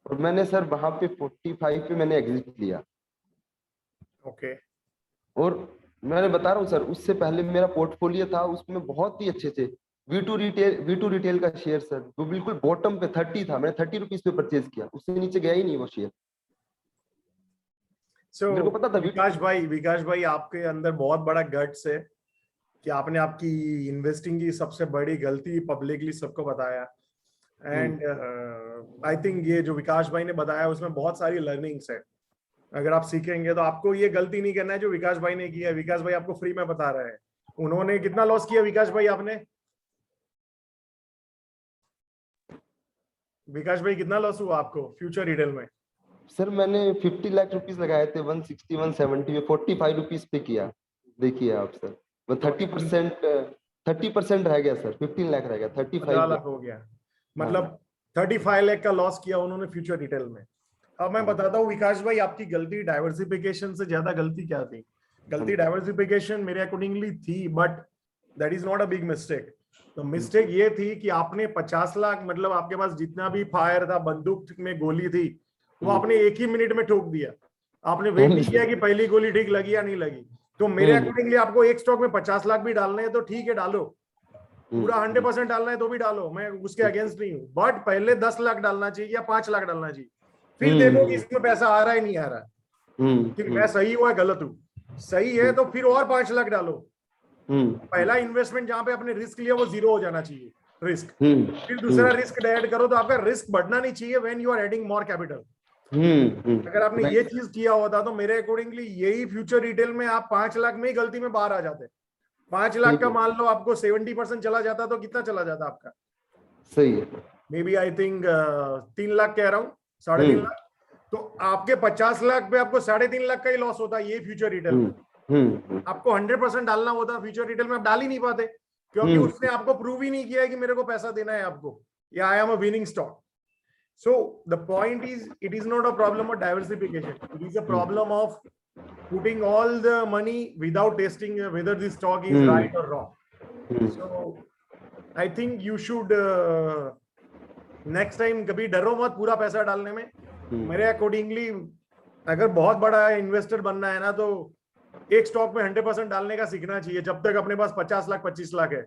और मैंने सर वहां पे 45 पे मैंने एग्जिट लिया। ओके और मैंने बता रहा हूँ सर, उससे पहले मेरा पोर्टफोलियो था, उसमें बहुत ही अच्छे थे V2 रिटेल का शेयर सर, वो बिल्कुल बॉटम पे 30 था, मैंने 30 रुपीज पे परचेज किया, उससे नीचे गया ही नहीं वो शेयर। मेरे को पता था विकास भाई आपके अंदर बहुत बड़ा गट्स है कि आपने आपकी इन्वेस्टिंग की सबसे बड़ी गलती पब्लिकली सबको बताया। एंड आई थिंक ये जो विकास भाई ने बताया उसमें बहुत सारी लर्निंग्स है, अगर आप सीखेंगे तो आपको ये गलती नहीं करना है जो विकास भाई ने किया है। विकास भाई आपको फ्री में बता रहे हैं, उन्होंने कितना लॉस किया विकास भाई आपने, विकास भाई कितना लॉस हुआ आपको फ्यूचर रिटेल में? सर मैंने 50 लाख रुपीस लगाए थे, 160 170 में 45 रुपीज पे किया। देखिए आप सर, वो 30% रह गया सर, 15 लाख रह गया, 35 लाख हो गया, मतलब 35 लाख का लॉस किया उन्होंने फ्यूचर रिटेल में। अब मैं बताता हूँ विकास भाई, आपकी गलती डाइवर्सिफिकेशन से ज्यादा गलती क्या थी? गलती डाइवर्सिफिकेशन मेरे अकॉर्डिंगली थी, but that is not a big mistake. तो मिस्टेक ये थी कि आपने 50 लाख, मतलब आपके पास जितना भी फायर था, बंदूक में गोली थी, वो आपने एक ही मिनट में ठोक दिया। आपने वेट नहीं किया कि पहली गोली ठीक लगी या नहीं लगी। तो मेरे अकॉर्डिंगली आपको एक स्टॉक में 50 लाख भी डालने हैं तो ठीक है, डालो, पूरा 100% डालना है तो भी डालो, मैं उसके अगेंस्ट नहीं हूँ, बट पहले 10 लाख डालना चाहिए या 5 लाख डालना चाहिए, फिर देखो कि इसमें पैसा आ रहा है नहीं आ रहा है, कि मैं सही हुआ गलत हूँ। सही है तो फिर और 5 लाख डालो। पहला इन्वेस्टमेंट जहां पे आपने रिस्क लिया वो 0 हो जाना चाहिए रिस्क, फिर दूसरा रिस्क ऐड करो, तो आपका रिस्क बढ़ना नहीं चाहिए when you are adding more capital. अगर आपने ये चीज किया होता तो मेरे अकॉर्डिंगली यही फ्यूचर रिटेल में आप 5 लाख में ही गलती में बाहर आ जाते। 5 लाख का ठीक है। मान लो आपको 70% चला जाता तो कितना चला जाता आपका? सही है। May be I think 3 lakh कह रहा हूँ, 3.5 लाख। तो आपके 50 लाख पे आपको 3.5 लाख का ही लॉस होता है ये फ्यूचर रिटेल में। आपको 100% डालना होता, फ्यूचर रिटेल में आप डाल ही नहीं पाते, क्योंकि उसने आपको प्रूव ही नहीं किया है कि मेरे को पैसा देना है आपको, या आई am a winning stock. So the point is, it is not a problem of diversification. It is a problem of putting all the money without testing whether this stock is right or wrong. So I think you should next time कभी डरो मत पूरा पैसा डालने में. मेरे accordingly अगर बहुत बड़ा इन्वेस्टर बनना है ना, तो एक स्टॉक में 100% डालने का सीखना चाहिए जब तक अपने पास 50 लाख 25 लाख है.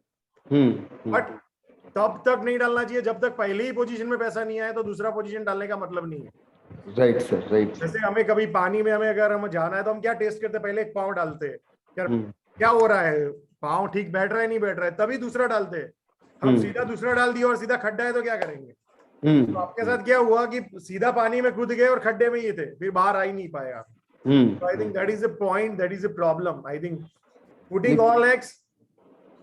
बट तब तक नहीं डालना चाहिए जब तक पहले ही पोजीशन में पैसा नहीं आया, तो दूसरा पोजीशन डालने का मतलब नहीं है. Right sir, right. जैसे हमें कभी पानी में हमें अगर हम जाना है तो हम क्या टेस्ट करते हैं, पहले एक पाँव डालते हैं, क्या हो रहा है, पाँव ठीक बैठ रहा है नहीं बैठ रहा है, तभी दूसरा डालते हैं. हम सीधा दूसरा डाल दिया और सीधा खड्डा है तो क्या करेंगे? तो आपके साथ क्या हुआ कि सीधा पानी में कूद गए और खड्डे में ही थे, फिर बाहर आ ही नहीं पाए आप. So I think that is the point, that is the problem. I think putting all eggs,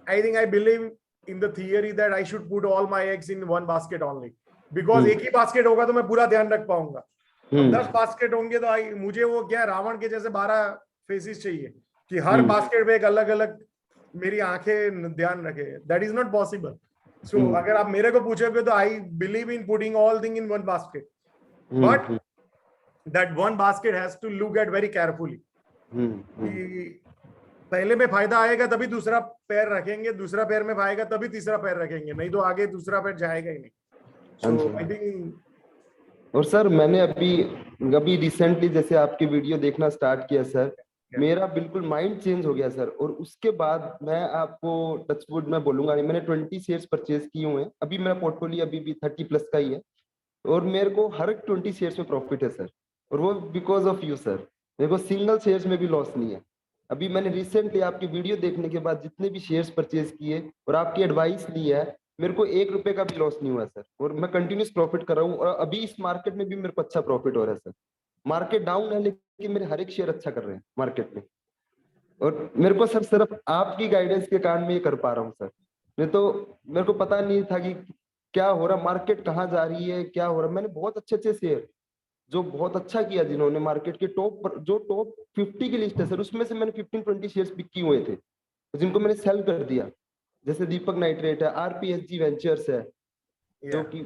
I think I believe in the theory that I should put all my eggs in one basket only, because एक ही basket होगा तो मैं पूरा ध्यान रख पाऊंगा. 10 basket होंगे तो मुझे वो क्या रावण के जैसे 12 फेसेस चाहिए कि हर बास्केट पे एक अलग अलग मेरी आंखें ध्यान रखे. That is not possible. So अगर आप मेरे को पूछोगे तो I believe in putting all thing in one basket, but that one basket has to look at very carefully. पहले में फायदा आएगा तभी दूसरा पैर रखेंगे, दूसरा पैर में आएगा तभी तीसरा पैर रखेंगे, नहीं तो आगे दूसरा पैर जाएगा ही नहीं. सो आई थिंक. और सर मैंने अभी रिसेंटली जैसे आपकी वीडियो देखना स्टार्ट किया सर, मेरा बिल्कुल माइंड चेंज हो गया सर. और उसके बाद मैं आपको टचवुड में बोलूंगा नहीं, मैंने 20 शेयर्स परचेज किए हुए हैं. अभी मेरा पोर्टफोलियो अभी भी 30+ का ही है, और मेरे को हर 20 शेयर्स में प्रॉफिट है सर. और वो बिकॉज ऑफ यू सर. मेरे को सिंगल शेयर्स में भी लॉस नहीं है. अभी मैंने रिसेंटली आपकी वीडियो देखने के बाद जितने भी शेयर्स परचेज किए और आपकी एडवाइस ली है, मेरे को 1 रुपए का भी लॉस नहीं हुआ सर. और मैं कंटिन्यूस प्रॉफिट कर रहा हूँ, और अभी इस मार्केट में भी मेरे को अच्छा प्रॉफिट हो रहा है सर. मार्केट डाउन है लेकिन मेरे हर एक शेयर अच्छा कर रहे हैं मार्केट में. और मेरे को सर सिर्फ आपकी गाइडेंस के कारण मैं ये कर पा रहा हूँ सर. नहीं तो मेरे को पता नहीं था कि क्या हो रहा, मार्केट कहाँ जा रही है, क्या हो रहा. मैंने बहुत अच्छे शेयर जो बहुत अच्छा किया, जिन्होंने मार्केट के टॉप 50 की लिस्ट है सर, उसमें से मैंने 15-20 शेयर्स पिक किए हुए थे जिनको मैंने सेल कर दिया. जैसे दीपक नाइट्रेट है, आरपीएसजी वेंचर्स है, जो कि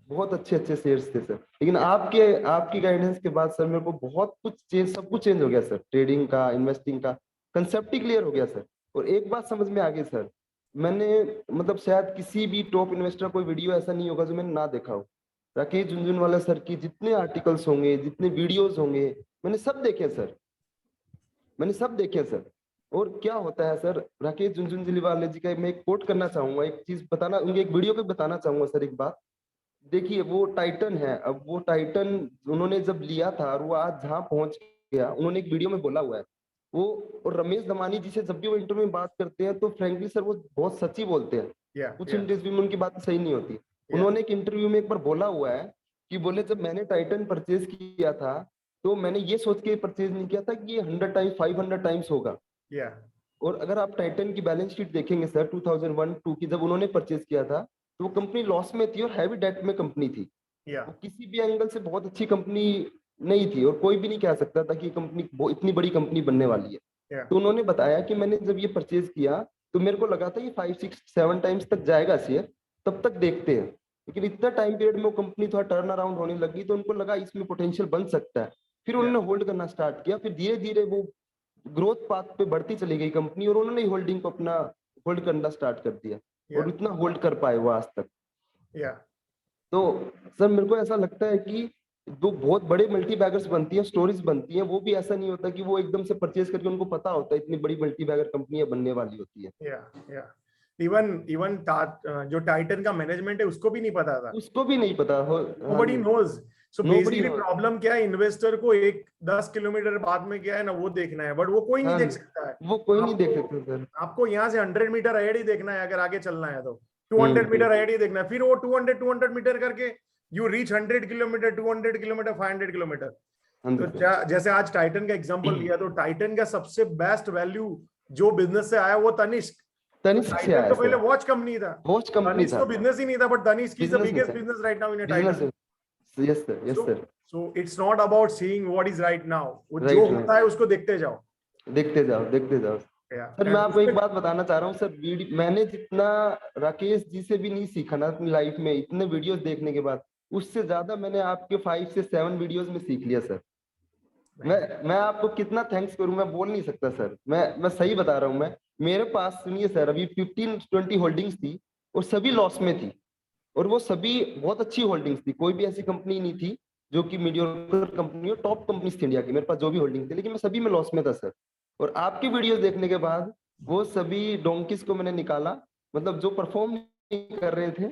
बहुत अच्छे शेयर्स थे सर. लेकिन आपकी गाइडेंस के बाद सर मेरे को बहुत कुछ सब कुछ चेंज हो गया सर. ट्रेडिंग का, इन्वेस्टिंग का कंसेप्ट ही क्लियर हो गया सर. और एक बात समझ में आ गई सर, मैंने मतलब शायद किसी भी टॉप इन्वेस्टर कोई वीडियो ऐसा नहीं होगा जो मैंने ना देखा हो. राकेश झुनझुनवाला सर की जितने आर्टिकल्स होंगे, जितने वीडियोस होंगे, मैंने सब देखे सर, मैंने सब देखे सर. और क्या होता है सर, राकेश झुनझुनवाला जी का मैं एक कोट करना चाहूंगा, एक चीज बताना, उनके एक वीडियो पे बताना चाहूंगा सर. एक बात देखिए, वो टाइटन है. अब वो टाइटन उन्होंने जब लिया था और वो आज जहाँ पहुंच गया, उन्होंने एक वीडियो में बोला हुआ है वो. और रमेश धमानी जी से जब भी वो इंटरव्यू में बात करते हैं तो फ्रेंकली सर वो बहुत सच्ची बोलते हैं. कुछ इंटरव्यू में उनकी बात सही नहीं होती. उन्होंने एक इंटरव्यू में एक बार बोला हुआ है कि बोले जब मैंने टाइटन परचेज किया था तो मैंने ये सोच के परचेज नहीं किया था कि ये 100 टाइम्स 500 टाइम्स होगा. और अगर आप टाइटन की बैलेंस शीट देखेंगे सर 2001-2 की, जब उन्होंने परचेज किया था तो वो कंपनी लॉस में थी और हैवी डेट में कंपनी थी. वो किसी भी एंगल से बहुत अच्छी कंपनी नहीं थी, और कोई भी नहीं कह सकता था कि कंपनी इतनी बड़ी कंपनी बनने वाली है. तो उन्होंने बताया कि मैंने जब ये परचेज किया तो मेरे को लगा था ये 5, 6, 7 टाइम्स तक जाएगा शेयर, तब तक देखते हैं. लेकिन इतना टाइम पीरियड में वो कंपनी थोड़ा टर्न अराउंड होने लगी तो उनको लगा इसमें पोटेंशियल बन सकता है. फिर उन्होंने होल्ड करना स्टार्ट किया. फिर धीरे धीरे वो ग्रोथ पाथ पे बढ़ती चली गई कंपनी, और उन्होंने होल्डिंग को अपना होल्ड करना स्टार्ट कर दिया. और इतना होल्ड कर पाए वो आज तक. तो सर मेरे को ऐसा लगता है कि जो बहुत बड़े मल्टी बैगर्स बनती है, स्टोरीज बनती है, वो भी ऐसा नहीं होता कि वो एकदम से परचेज करके उनको पता होता है इतनी बड़ी मल्टी बैगर कंपनियां बनने वाली होती है. इवन जो टाइटन का मैनेजमेंट है उसको भी नहीं पता था. उसको भी नहीं पता. Nobody knows. So basically problem क्या है, इन्वेस्टर को 10 किलोमीटर बाद में क्या है ना वो देखना है, बट वो कोई नहीं देख सकता है. वो कोई नहीं देख सकता सर. आपको यहाँ से 100 मीटर अहेड ही देखना है अगर आगे चलना है तो. 200 मीटर अहेड ही देखना है. फिर वो 200 मीटर करके you reach 100 kilometre, 200 kilometre, 500 kilometre. तो जैसे आज टाइटन का एग्जांपल लिया तो टाइटन का सबसे बेस्ट वैल्यू जो बिजनेस से आया वो तनिष्क तनिष्क से टाइटन आया तो पहले सर, वॉच कंपनी था, वॉच कंपनी तनिष्क था, तो बिजनेस ही नहीं था, but Tanishq is the business में बिगेस्ट था, business right now in business Titan. में, yes sir, yes sir, So it's not about seeing what is right now. वो जो राइट होता है उसको देखते जाओ. देखते जाओ, देखते जाओ। Yeah. सर And मैं आपको एक उसमें- बात बताना चाह रहा हूँ सर, मैंने जितना राकेश जी से भी नहीं सीखा ना अपनी लाइफ में, इतने वीडियोस देखने के बाद, उससे ज्यादा मैंने आपके 5 से 7 वीडियोस में सीख लिया सर। मैं आपको कितना थैंक्स करूं, मैं बोल नहीं सकता सर। मैं सही बता रहा हूं। मैं, मेरे पास सुनिए सर, अभी 15-20 होल्डिंग्स थी और सभी लॉस में थी, और वो सभी बहुत अच्छी होल्डिंग्स थी। कोई भी ऐसी कंपनी नहीं थी जो कि मीडियोकर कंपनी हो, टॉप कंपनीज थी इंडिया की मेरे पास जो भी होल्डिंग थी, लेकिन मैं सभी में लॉस में था सर। और आपकी वीडियोस देखने के बाद वो सभी डोंकीज को मैंने निकाला, मतलब जो परफॉर्म नहीं कर रहे थे,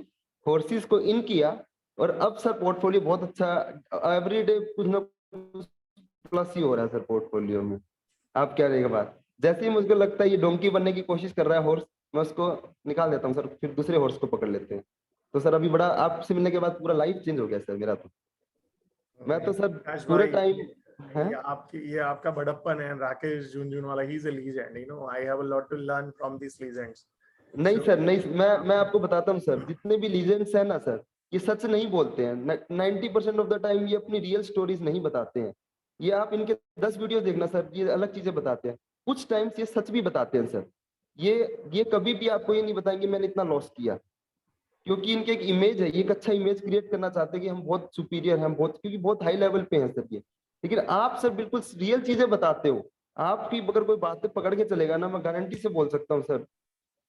हॉर्सेस को इन किया, और अब सर पोर्टफोलियो बहुत अच्छा, एवरीडे कुछ ना कुछ प्लस ही हो रहा है सर पोर्टफोलियो में। आप क्या रहेगा बात, जैसे ही मुझको लगता है ये डोंकी बनने की कोशिश कर रहा है हॉर्स, मैं उसको निकाल देता हूँ सर, फिर दूसरे हॉर्स को पकड़ लेते हैं। तो सर अभी बड़ा आपसे मिलने के बाद पूरा लाइफ चेंज हो गया सर मेरा। तो मैं तो सर प्रकाश पूरे भाई, टाइम है, ये आपका बड़प्पन है। Rakesh Jhunjhunwala, he is a legend, you know, I have a lot to learn from this legends. नहीं सर नहीं, मैं आपको बताता हूँ सर, जितने भी लीजेंड्स हैं ना सर, ये सच नहीं बोलते हैं। 90% ऑफ द टाइम ये अपनी रियल स्टोरीज नहीं बताते हैं। ये आप इनके 10 वीडियो देखना सर, ये अलग चीजें बताते हैं। कुछ टाइम्स ये सच भी बताते हैं सर। ये कभी भी आपको ये नहीं बताएंगे मैंने इतना लॉस किया, क्योंकि इनके एक इमेज है, ये एक अच्छा इमेज क्रिएट करना चाहते हैं कि हम बहुत सुपीरियर हैं, हम बहुत, क्योंकि बहुत हाई लेवल पे हैं सर ये। लेकिन आप सर बिल्कुल रियल चीजें बताते हो। आपकी अगर कोई बातें पकड़ के चलेगा ना, मैं गारंटी से बोल सकता हूँ सर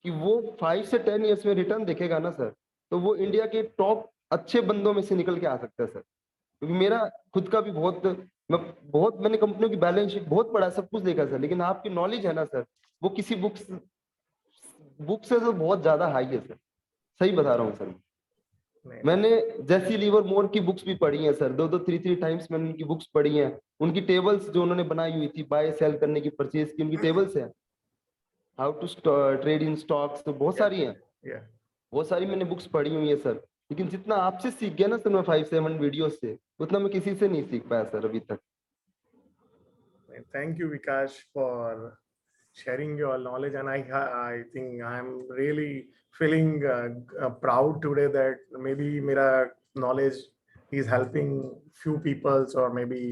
कि वो 5 से 10 ईयर्स में रिटर्न देखेगा ना सर, तो वो इंडिया के टॉप अच्छे बंदों में से निकल के आ सकता है सर। क्योंकि मेरा खुद का भी मैंने कंपनियों की बैलेंस शीट बहुत पढ़ा, सब कुछ देखा सर, लेकिन आपकी नॉलेज है ना सर, वो किसी बुक से तो बहुत ज्यादा हाई है सर। सही बता रहा हूँ सर। मैंने जैसी लीवर मोर की बुक्स भी पढ़ी हैं सर, 2-3 टाइम्स मैंने उनकी बुक्स पढ़ी हैं। उनकी टेबल्स जो उन्होंने बनाई हुई थी बाय सेल करने की, परचेज की, उनकी टेबल्स हैं, how to trade in stocks, तो बहुत सारी हैं, बहुत सारी मैंने बुक्स पढ़ी हुई है सर। लेकिन जितना आपसे सीख गया ना सर मैं 5-7 वीडियो से, उतना मैं किसी से नहीं सीख पाया सर अभी तक। Thank you, Vikash, for sharing your knowledge, and I think I'm really feeling proud today that maybe मेरा knowledge is helping few peoples or maybe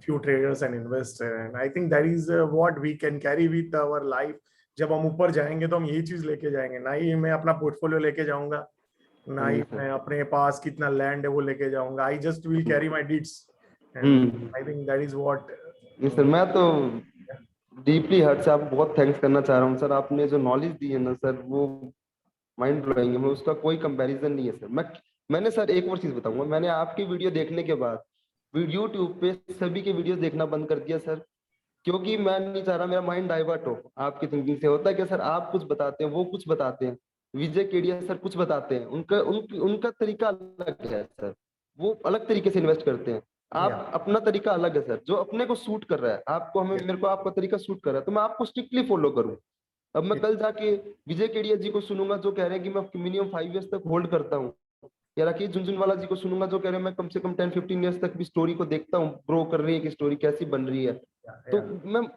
few traders and investors, and I think that is what we can carry with our life. जब हम ऊपर जाएंगे तो हम यही चीज लेके जाएंगे, ना ही मैं अपना पोर्टफोलियो लेके जाऊंगा, ना ही मैं अपने पास कितना लैंड है वो लेके जाऊंगा. I just will carry my deeds, and I think that is what. Sir मैं तो डीपली हार्ट से आपको बहुत थैंक्स करना चाह रहा हूँ सर। आपने जो नॉलेज दी है ना सर, वो माइंड ब्लोइंग है, मैं उसका कोई कंपैरिजन नहीं है सर। मैंने सर एक और चीज बताऊंगा, मैंने आपकी वीडियो देखने के बाद यूट्यूब पे सभी के वीडियो देखना बंद कर दिया सर, क्योंकि मैं नहीं चाह रहा मेरा माइंड डाइवर्ट हो आपकी थिंकिंग से। होता है क्या सर, आप कुछ बताते हैं, वो कुछ बताते हैं, विजय केडिया सर कुछ बताते हैं, उनका तरीका अलग है सर, वो अलग तरीके से इन्वेस्ट करते हैं। आप अपना तरीका अलग है सर, जो अपने को सूट कर रहा है, आपको हमें मेरे को आपका तरीका सूट कर रहा है, तो मैं आपको स्ट्रिक्टली फॉलो करूँ। अब मैं कल जाके विजय केडिया जी को सुनूंगा जो कह रहे हैं कि मैं मिनिमम 5 इयर्स तक होल्ड करता हूँ, या राकेश झुनझुनवाला जी को सुनूंगा जो कह रहे हैं मैं कम से कम 10-15 इयर्स तक भी स्टोरी को देखता हूँ, ग्रो कर रही है कि स्टोरी कैसी बन रही है, तो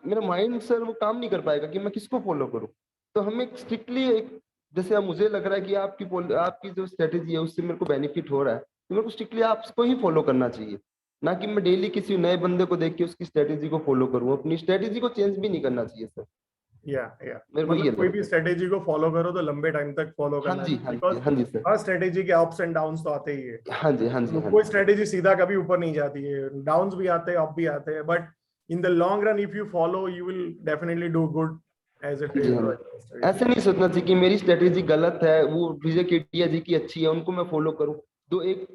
मेरा माइंड सर वो काम नहीं कर पाएगा कि मैं किसको फॉलो करूँ। तो हमें स्ट्रिक्टली एक, जैसे अब मुझे लग रहा है कि आपकी जो स्ट्रेटेजी है उससे मेरे को बेनिफिट हो रहा है, तो मेरे को स्ट्रिक्टली आपको ही फॉलो करना चाहिए, ना कि मैं डेली किसी नए बंदे को देख के उसकी स्ट्रेटेजी को फॉलो करूँ। अपनी स्ट्रेटेजी को चेंज भी नहीं करना चाहिए सर। मेरे को ये मतलब कोई भी स्ट्रेटेजी को फॉलो करो तो लंबे टाइम तक फॉलो करना चाहिए, बिकॉज़ हाँ जी सर, हर स्ट्रेटेजी के अप्स एंड डाउन्स तो आते ही है। हाँ जी कोई स्ट्रेटेजी सीधा कभी ऊपर नहीं जाती है, डाउन्स भी आते हैं, अप भी आते हैं, but in the long run if you follow you will definitely do good as a trader. ऐसे नहीं सोचना चाहिए कि मेरी स्ट्रेटेजी गलत है, वो विजय केडिया जी की अच्छी है, उनको मैं फॉलो करूं,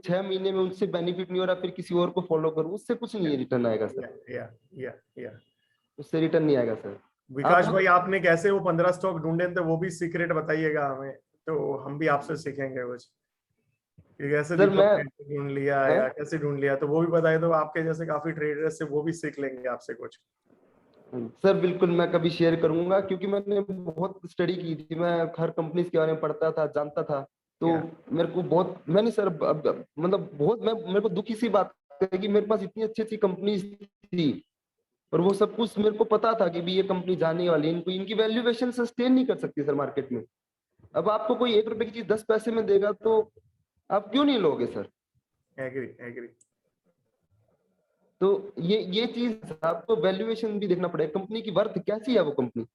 6 महीने में उनसे बेनिफिट नहीं हो रहा फिर किसी और को फॉलो करूं, उससे कुछ नहीं रिटर्न आएगा सर। उससे रिटर्न नहीं आएगा सर। विकास भाई, आपने कैसे वो 15 स्टॉक ढूंढे थे, वो भी सीक्रेट बताइएगा हमें, तो हम भी आपसे सीखेंगे कुछ, कैसे ढूंढ लिया या कैसे ढूंढ लिया, तो वो भी बताइए, तो आपके जैसे काफी ट्रेडर्स से वो भी सीख लेंगे आपसे कुछ। सर बिल्कुल मैं कभी शेयर करूंगा, क्योंकि मैंने बहुत स्टडी की थी, मैं हर कंपनी के बारे में पढ़ता था, जानता था, तो मेरे को बहुत, मैंने सर मतलब बहुत, मेरे को दुखी सी बात है कि मेरे पास इतनी अच्छी अच्छी कंपनीज थी और वो सब कुछ मेरे को पता था कि भी ये कंपनी जाने वाली है, इनको इनकी वैल्यूएशन सस्टेन नहीं कर सकती सर मार्केट में। अब आपको कोई 1 रुपए की चीज 10 पैसे में देगा तो आप क्यों नहीं लोगे सर? Agree agree. तो ये चीज आपको वैल्यूएशन भी देखना पड़ेगा, कंपनी की वर्थ कैसी है वो कंपनी।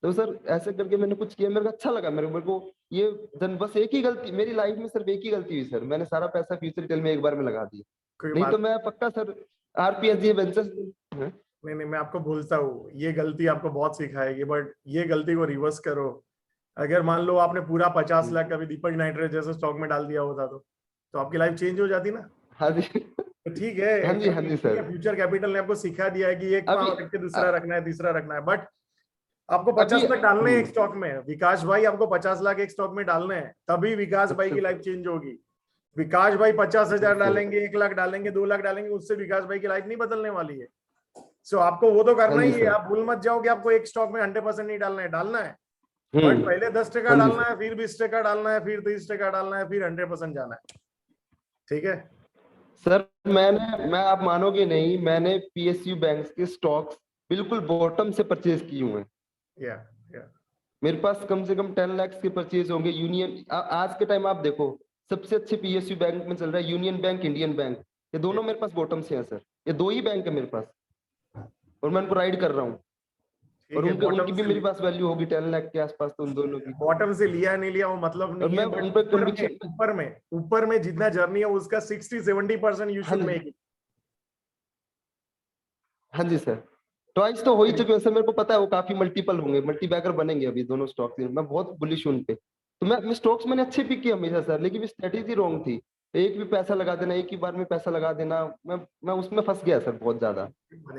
तो सर ऐसे करके मैंने कुछ किया, मेरे को अच्छा लगा, मेरे को ये बस एक ही गलती मेरी लाइफ में, सिर्फ एक ही गलती हुई सर, मैंने सारा पैसा फ्यूचर टेल में एक बार में लगा दिया, कोई नहीं बात तो मैं पक्का सर आरपीएसजी वेंचर्स। नहीं, मैं आपको बोलता हूँ ये गलती आपको बहुत सिखाएगी, बट ये गलती को रिवर्स करो। अगर मान लो आपने पूरा 50 लाख कभी दीपक नाइट्रेट जैसे स्टॉक में डाल दिया होता तो आपकी लाइफ चेंज हो जाती ना। हाँ जी तो ठीक है, हाँ जी सर। फ्यूचर कैपिटल ने आपको सिखा दिया है कि एक पाँव रख के दूसरा रखना है, तीसरा रखना है, बट आपको 50 लाख डालने हैं एक स्टॉक में। विकास भाई आपको 50 लाख एक स्टॉक में डालने हैं, तभी विकास भाई की लाइफ चेंज होगी। विकास भाई 50,000 डालेंगे, 1 लाख डालेंगे, 2 लाख डालेंगे, उससे विकास भाई की लाइफ नहीं बदलने वाली है। सो आपको वो तो करना ही है। आप भूल मत जाओ कि आपको एक स्टॉक में 100% नहीं डालना है, डालना है, बट पहले 10% डालना है, फिर 20% डालना है, फिर 30% डालना है, फिर 100% जाना है। ठीक है सर, मैं आप मानोगे नहीं, मैंने पीएसयू बैंक के स्टॉक्स बिल्कुल बॉटम से परचेज किए हुए हैं। या मेरे पास कम से कम 10 लाख के परचेज होंगे। यूनियन आज के टाइम आप देखो सबसे अच्छे पीएसयू बैंक में चल रहा है यूनियन बैंक, इंडियन बैंक, ये दोनों मेरे पास बॉटम से हैं सर। ये 2 ही बैंक है मेरे पास और मैं उनको राइड कर रहा हूँ, और उनकी भी मेरे पास वैल्यू होगी 10 लाख के आसपास, तो उन दोनों की। बॉटम से लिया नहीं लिया वो मतलब नहीं है, उन पे ऊपर में जितना जर्नी है उसका 60-70% यू शुड मेक इट। हाँ जी सर, ट्वाइस तो हो ही चुके हैं सर, मेरे को पता है वो काफी मल्टीपल होंगे, मल्टीबैगर बनेंगे अभी दोनों स्टॉक्स। मैं बहुत बुलिश हूं उन पे। तो मैं स्टॉक्स मैंने अच्छे पिक किए हमेशा सर, लेकिन स्ट्रेटेजी रॉन्ग थी। एक भी पैसा लगा देना, एक ही बार में पैसा लगा देना, मैं उसमें फंस गया सर बहुत ज्यादा।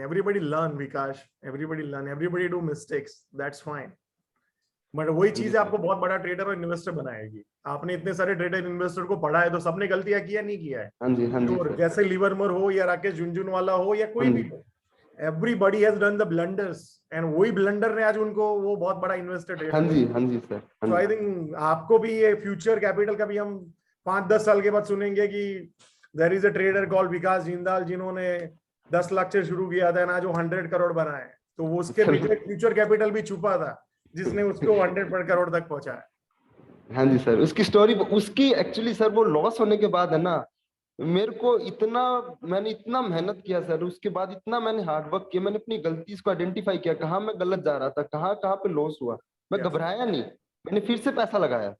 Everybody learn Vikas, everybody learn, everybody do mistakes, that's fine. But वही चीज आपको बहुत बड़ा ट्रेडर और इन्वेस्टर बनाएगी। आपने इतने सारे ट्रेडर इन्वेस्टर को पढ़ा है, तो सबने गलतियां किया नहीं किया है। हाँ जी जैसे लिवरमोर हो या राकेश झुनझुनवाला हो या कोई भी हो, everybody has done the blunders, and वही ब्लंडर ने आज उनको वो बहुत बड़ा इन्वेस्टर। हाँ जी सर। तो आई थिंक आपको भी ये फ्यूचर कैपिटल का भी हम 5-10 साल के बाद सुनेंगे कि there is a trader called Vikas Jindal, जिन्होंने 10 लाख से शुरू किया था ना, जो 100 करोड़ बनाए। तो वो उसके पीछे फ्यूचर कैपिटल भी छुपा था, जिसने उसको 100 करोड़ तक पहुंचाया। हाँ जी सर, उसकी स्टोरी, उसकी एक्चुअली सर वो लॉस होने के बाद है ना, मेरे को मैंने इतना मेहनत किया सर, उसके बाद इतना मैंने हार्डवर्क किया, मैंने अपनी गलती को आइडेंटिफाई किया, कहाँ मैं गलत जा रहा था, कहाँ पे लॉस हुआ। मैं घबराया नहीं, मैंने फिर से पैसा लगाया।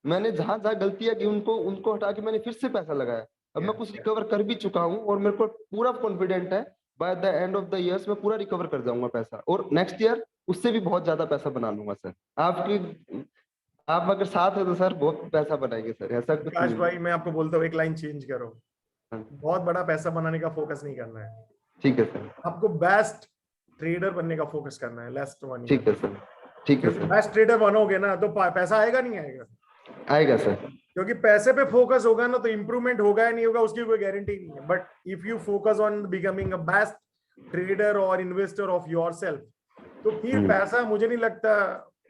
मैंने जहां गलतियां की उनको हटा के मैंने फिर से पैसा लगाया। अब मैं कुछ रिकवर कर भी चुका हूँ, और मेरे को पूरा कॉन्फिडेंट है by the end of the years मैं पूरा रिकवर कर जाऊंगा पैसा, और नेक्स्ट ईयर उससे भी बहुत ज्यादा पैसा बना लूंगा सर। आप अगर साथ है तो सर बहुत पैसा बनाएंगे सर, ऐसा कुछ विकास नहीं। भाई मैं आपको बोलता हूँ एक लाइन चेंज करो, बहुत बड़ा पैसा बनाने का फोकस नहीं करना है। ठीक है सर। आपको बेस्ट ट्रेडर बनने का फोकस करना है, लास्ट 1 ईयर। ठीक है सर, ठीक है सर। बेस्ट ट्रेडर बनोगे ना तो पैसा आएगा नहीं आएगा? आएगा सर, क्योंकि पैसे पे फोकस होगा ना तो इंप्रूवमेंट होगा या नहीं होगा उसकी कोई गारंटी नहीं है। But if you focus on becoming a best trader और इन्वेस्टर ऑफ योरसेल्फ, तो फिर पैसा मुझे नहीं लगता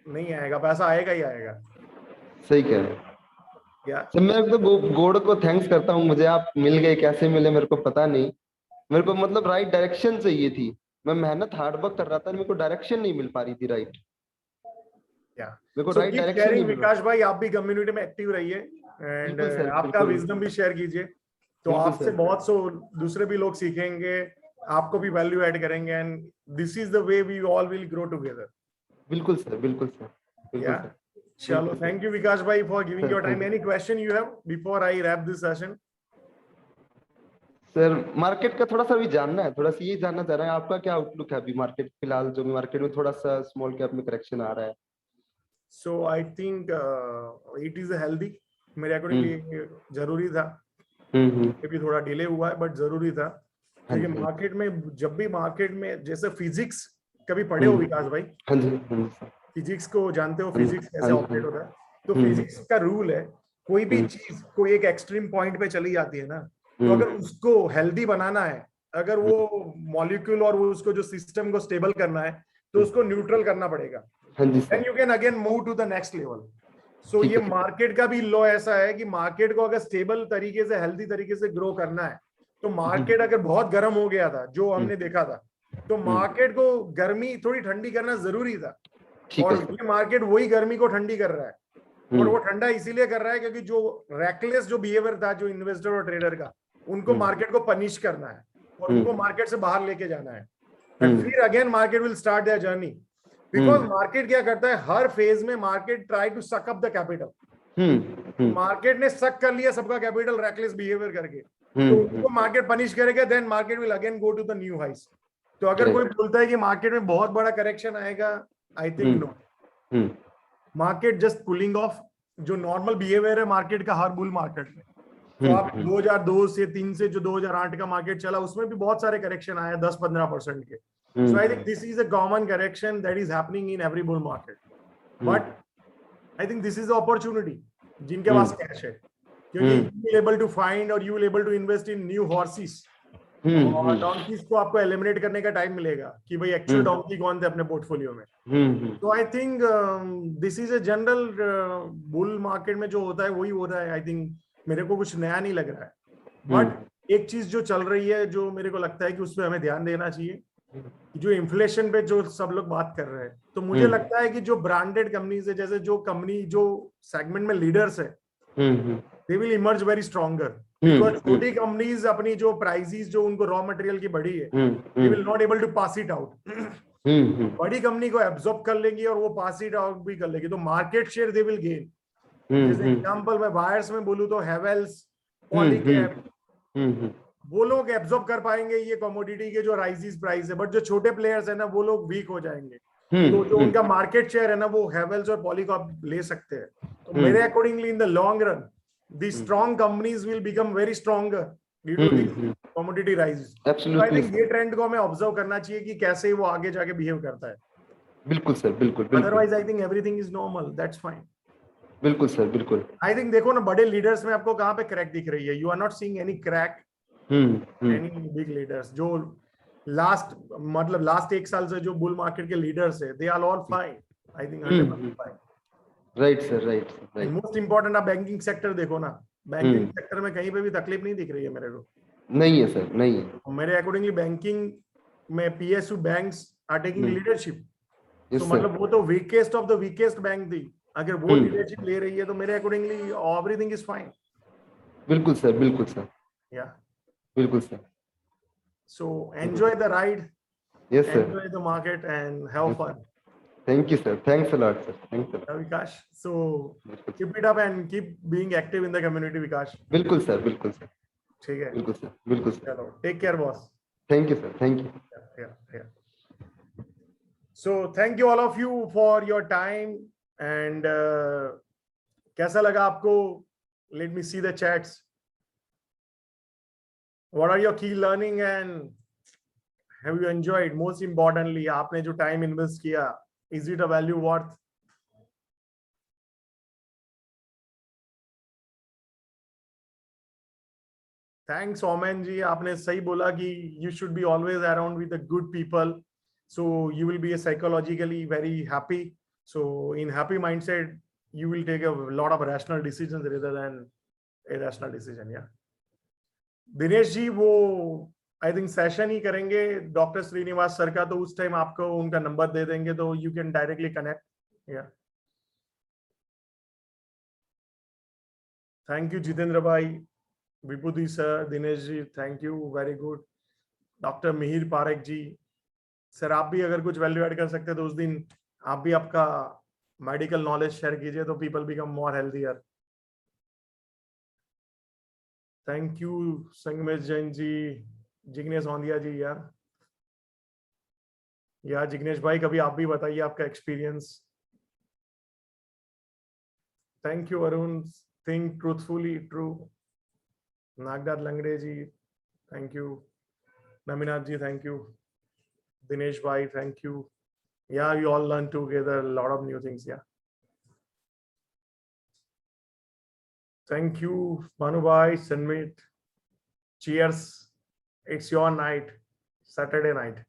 नहीं आएगा, पैसा आएगा ही आएगा। सही कह रहे हैं। क्या मैं तो गॉड को थैंक्स करता हूँ, मुझे आप मिल गए, कैसे मिले मेरे को पता नहीं। मेरे को मतलब राइट डायरेक्शन चाहिए थी, मैं मेहनत हार्डवर्क कर रहा था, मेरे को डायरेक्शन नहीं मिल पा रही थी राइट। मेरे को राइट डायरेक्शन नहीं मिल रहा। विकास भाई आप भी कम्युनिटी में एक्टिव रहिए, एंड आपका विजडम भी शेयर कीजिए, तो आपसे बहुत सो दूसरे भी लोग सीखेंगे, आपको भी वैल्यू ऐड करेंगे, and this is the way we all will grow together. बिल्कुल सर, बिल्कुल सर, बिल्कुल सर। चलो, थैंक यू विकास भाई for giving your time. Any question you have before I wrap this session? Sir market का थोड़ा सा भी जानना है, थोड़ा सा ये जानना चाह रहे हैं, आपका क्या आउटलुक है अभी मार्केट, फिलहाल जो मार्केट में थोड़ा सा स्मॉल कैप में करेक्शन आ रहा है? So I think it is healthy, मेरे अकॉर्डिंगली जरूरी था, भी थोड़ा डिले हुआ है बट जरूरी था। क्योंकि मार्केट में जब भी मार्केट में जैसे फिजिक्स कभी पढ़े हो विकास भाई? हाँ जी फिजिक्स को जानते हो, फिजिक्स कैसे ऑपरेट होता है? तो फिजिक्स का रूल है, कोई भी चीज कोई एक एक्सट्रीम पॉइंट पे चली जाती है ना, तो अगर उसको हेल्दी बनाना है, अगर वो मॉलिक्यूल और वो उसको जो सिस्टम को स्टेबल करना है, तो उसको न्यूट्रल करना पड़ेगा, and you can again move to the next level. So ये मार्केट का भी लॉ ऐसा है कि मार्केट को अगर स्टेबल तरीके से, हेल्दी तरीके से ग्रो करना है, तो मार्केट अगर बहुत गर्म हो गया था, जो हमने देखा था, तो मार्केट को गर्मी थोड़ी ठंडी करना जरूरी था, ठीक और है सर। ये मार्केट वही गर्मी को ठंडी कर रहा है। और वो ठंडा इसीलिए कर रहा है क्योंकि जो रैकलेस जो बिहेवियर था जो इन्वेस्टर और ट्रेडर का, उनको मार्केट को पनिश करना है और उनको मार्केट से बाहर लेके जाना है। एंड फिर again market will start their journey, because market क्या करता है, हर फेज में market try to suck up the capital. Market ने सक कर लिया सबका कैपिटल रैकलेस बिहेवियर करके, तो उनको मार्केट पनिश करेगा, then market will again go to the new highs. तो अगर कोई बोलता है कि मार्केट में बहुत बड़ा करेक्शन आएगा, I think no, market just pulling off. जो नॉर्मल बिहेवियर है मार्केट का हर बुल मार्केट में, तो आप 2002 से 3 से जो 2008 का मार्केट चला उसमें भी बहुत सारे करेक्शन आए 10-15% के। So I think this is a common correction that is happening in every bull market, but I think this is the opportunity जिनके पास कैश है, क्योंकि you will able to find और you will able to invest in new horses, और donkeys को आपको eliminate करने का टाइम मिलेगा कि भाई एक्चुअल डोंकी कौन थे अपने पोर्टफोलियो में। तो I think this is a general bull market में जो होता है वही हो रहा है। आई थिंक मेरे को कुछ नया नहीं लग रहा है, बट एक चीज जो चल रही है जो मेरे को लगता है कि उस पर हमें ध्यान देना चाहिए, जो इन्फ्लेशन पे जो सब लोग बात कर रहे हैं, तो मुझे लगता है कि जो ब्रांडेड कंपनीज है, जैसे जो कंपनी जो सेगमेंट में लीडर्स है, they will emerge very stronger, because छोटी कंपनीज अपनी जो प्राइसेस जो उनको रॉ मटेरियल की बढ़ी है, they will not able to pass it out. बड़ी कंपनी को एब्जॉर्ब कर लेंगी और वो पास इट आउट भी कर लेगी, तो market share they will gain. जैसे एग्जांपल मैं बायर्स में बोलूं तो हेवेल्स, पॉलीकैब, वो लोग एब्जॉर्ब कर पाएंगे ये कमोडिटी के जो राइजेस प्राइस है, बट जो छोटे प्लेयर्स है ना वो लोग वीक हो जाएंगे। तो जो उनका मार्केट शेयर है ना वो हेवेल्स और पॉलीकैब ले सकते हैं। तो मेरे accordingly in the long run the strong companies will become very stronger due to the commodity rises. तो आई थिंक ये ट्रेंड को हमें ऑब्जर्व करना चाहिए कि कैसे वो आगे जाके बिहेव करता है। बिल्कुल सर, बिल्कुल। Otherwise I think everything is normal, that's fine. बिल्कुल सर, बिल्कुल। आई थिंक देखो ना बड़े लीडर्स में आपको कहाँ पे क्रैक दिख रही है? You are not seeing any crack any big leaders. जो लास्ट 1 साल से जो बुल मार्केट के लीडर्स है, they are all fine. I think 100% fine. Right sir, right. Most important आप बैंकिंग सेक्टर देखो ना, बैंकिंग सेक्टर में कहीं पे भी तकलीफ नहीं दिख रही है मेरे को। नहीं है सर, नहीं है। मेरे अकॉर्डिंगली बैंकिंग में PSU banks are taking leadership. तो मतलब वो तो weakest of the weakest bank थी, अगर वो लीडरशिप ले रही है तो मेरे अकॉर्डिंगली एवरीथिंग इज फाइन। बिल्कुल सर, बिल्कुल सर। या बिल्कुल sir. So enjoy the ride, yes sir, enjoy the market and have fun. Thank you sir, thanks a lot sir, thanks a lot Vikas. So keep it up and keep being active in the community Vikas. बिल्कुल sir, बिल्कुल sir. ठीक है, बिल्कुल sir, बिल्कुल sir. चलो take care boss. Thank you sir, thank you. So thank you all of you for your time and कैसा लगा आपको? Let me see the chats. What are your key learning and have you enjoyed? Most importantly, आपने जो time invest किया, is it a value worth? Thanks Oman जी, आपने सही बोला कि you should be always around with the good people. So you will be psychologically very happy. So in happy mindset, you will take a lot of rational decisions rather than irrational decision. Yeah. Dinesh ji वो I think session ही करेंगे doctor Srinivas sir का, तो उस time आपको उनका number दे देंगे तो you can directly connect. Yeah thank you Jitendra भाई, Vibhuti sir, Dinesh ji, thank you, very good. Doctor Mihir Parekh ji, sir आप भी अगर कुछ वैल्यू ऐड कर सकते हैं तो उस दिन आप भी आपका मेडिकल नॉलेज शेयर कीजिए तो people become more healthier. Thank you Sangmesh Jain ji, Jignesh Aundhiya ji. यार जिग्नेश भाई कभी आप भी बताइए आपका experience. Thank you Arun, think truthfully true. Nagdar Langde ji, thank you. Naminath ji, thank you. Dinesh bhai, thank you. Yeah, we all learn together a lot of new things. Yeah. Thank you, Manu bhai, Sanmit. Cheers. It's your night, Saturday night.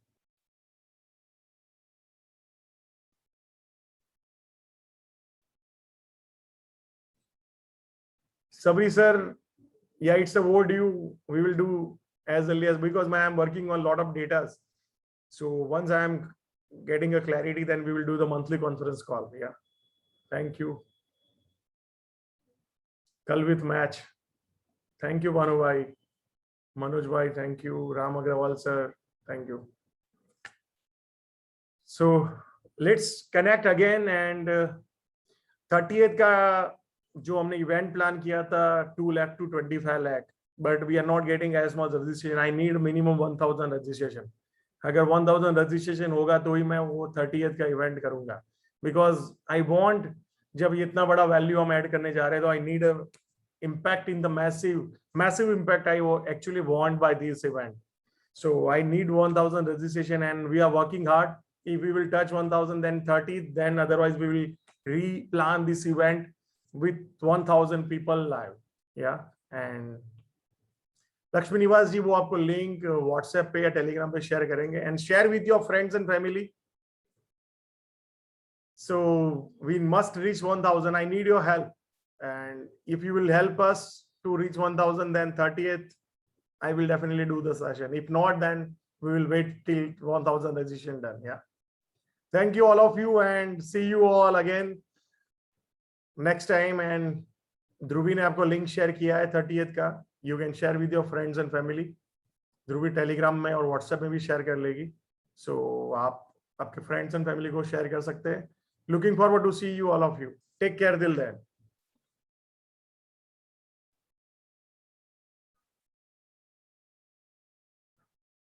Sabri sir, yeah, it's a overdue. We will do as early as, because I am working on a lot of data. So once I am getting a clarity, then we will do the monthly conference call. Yeah. Thank you. Kal with match. Thank you, Banu bhai. Manoj bhai, thank you. Ram Agrawal sir, thank you. So let's connect again, and 30th का जो हमने event plan किया था 2 lakh to 25 lakh, but we are not getting as much registration. I need minimum 1000 registration. अगर 1000 registration होगा तो ही मैं वो 30th का इवेंट करूंगा, because I want, जब इतना बड़ा वैल्यू हम ऐड करने जा रहे हैं, तो I need a impact in the massive impact I actually want by this event. So I need 1000 registration, and we are working hard. If we will touch 1000, then 30, then otherwise we will replan this event with 1000 people live. Yeah. And Lakshmi Niwas ji, वो आपको link WhatsApp पे या Telegram पे share करेंगे, and share with your friends and family. So we must reach 1000. I need your help. And if you will help us to reach 1000, then 30th, I will definitely do the session. If not, then we will wait till 1000 registration done. Yeah. Thank you all of you, and see you all again next time. And Dhruvi ने आपको link share किया है 30th का. You can share with your friends and family. Dhruvi Telegram में और WhatsApp में भी share कर लेगी. So आप आपके friends and family को share कर सकते हैं. Looking forward to see you all of you. Take care till then.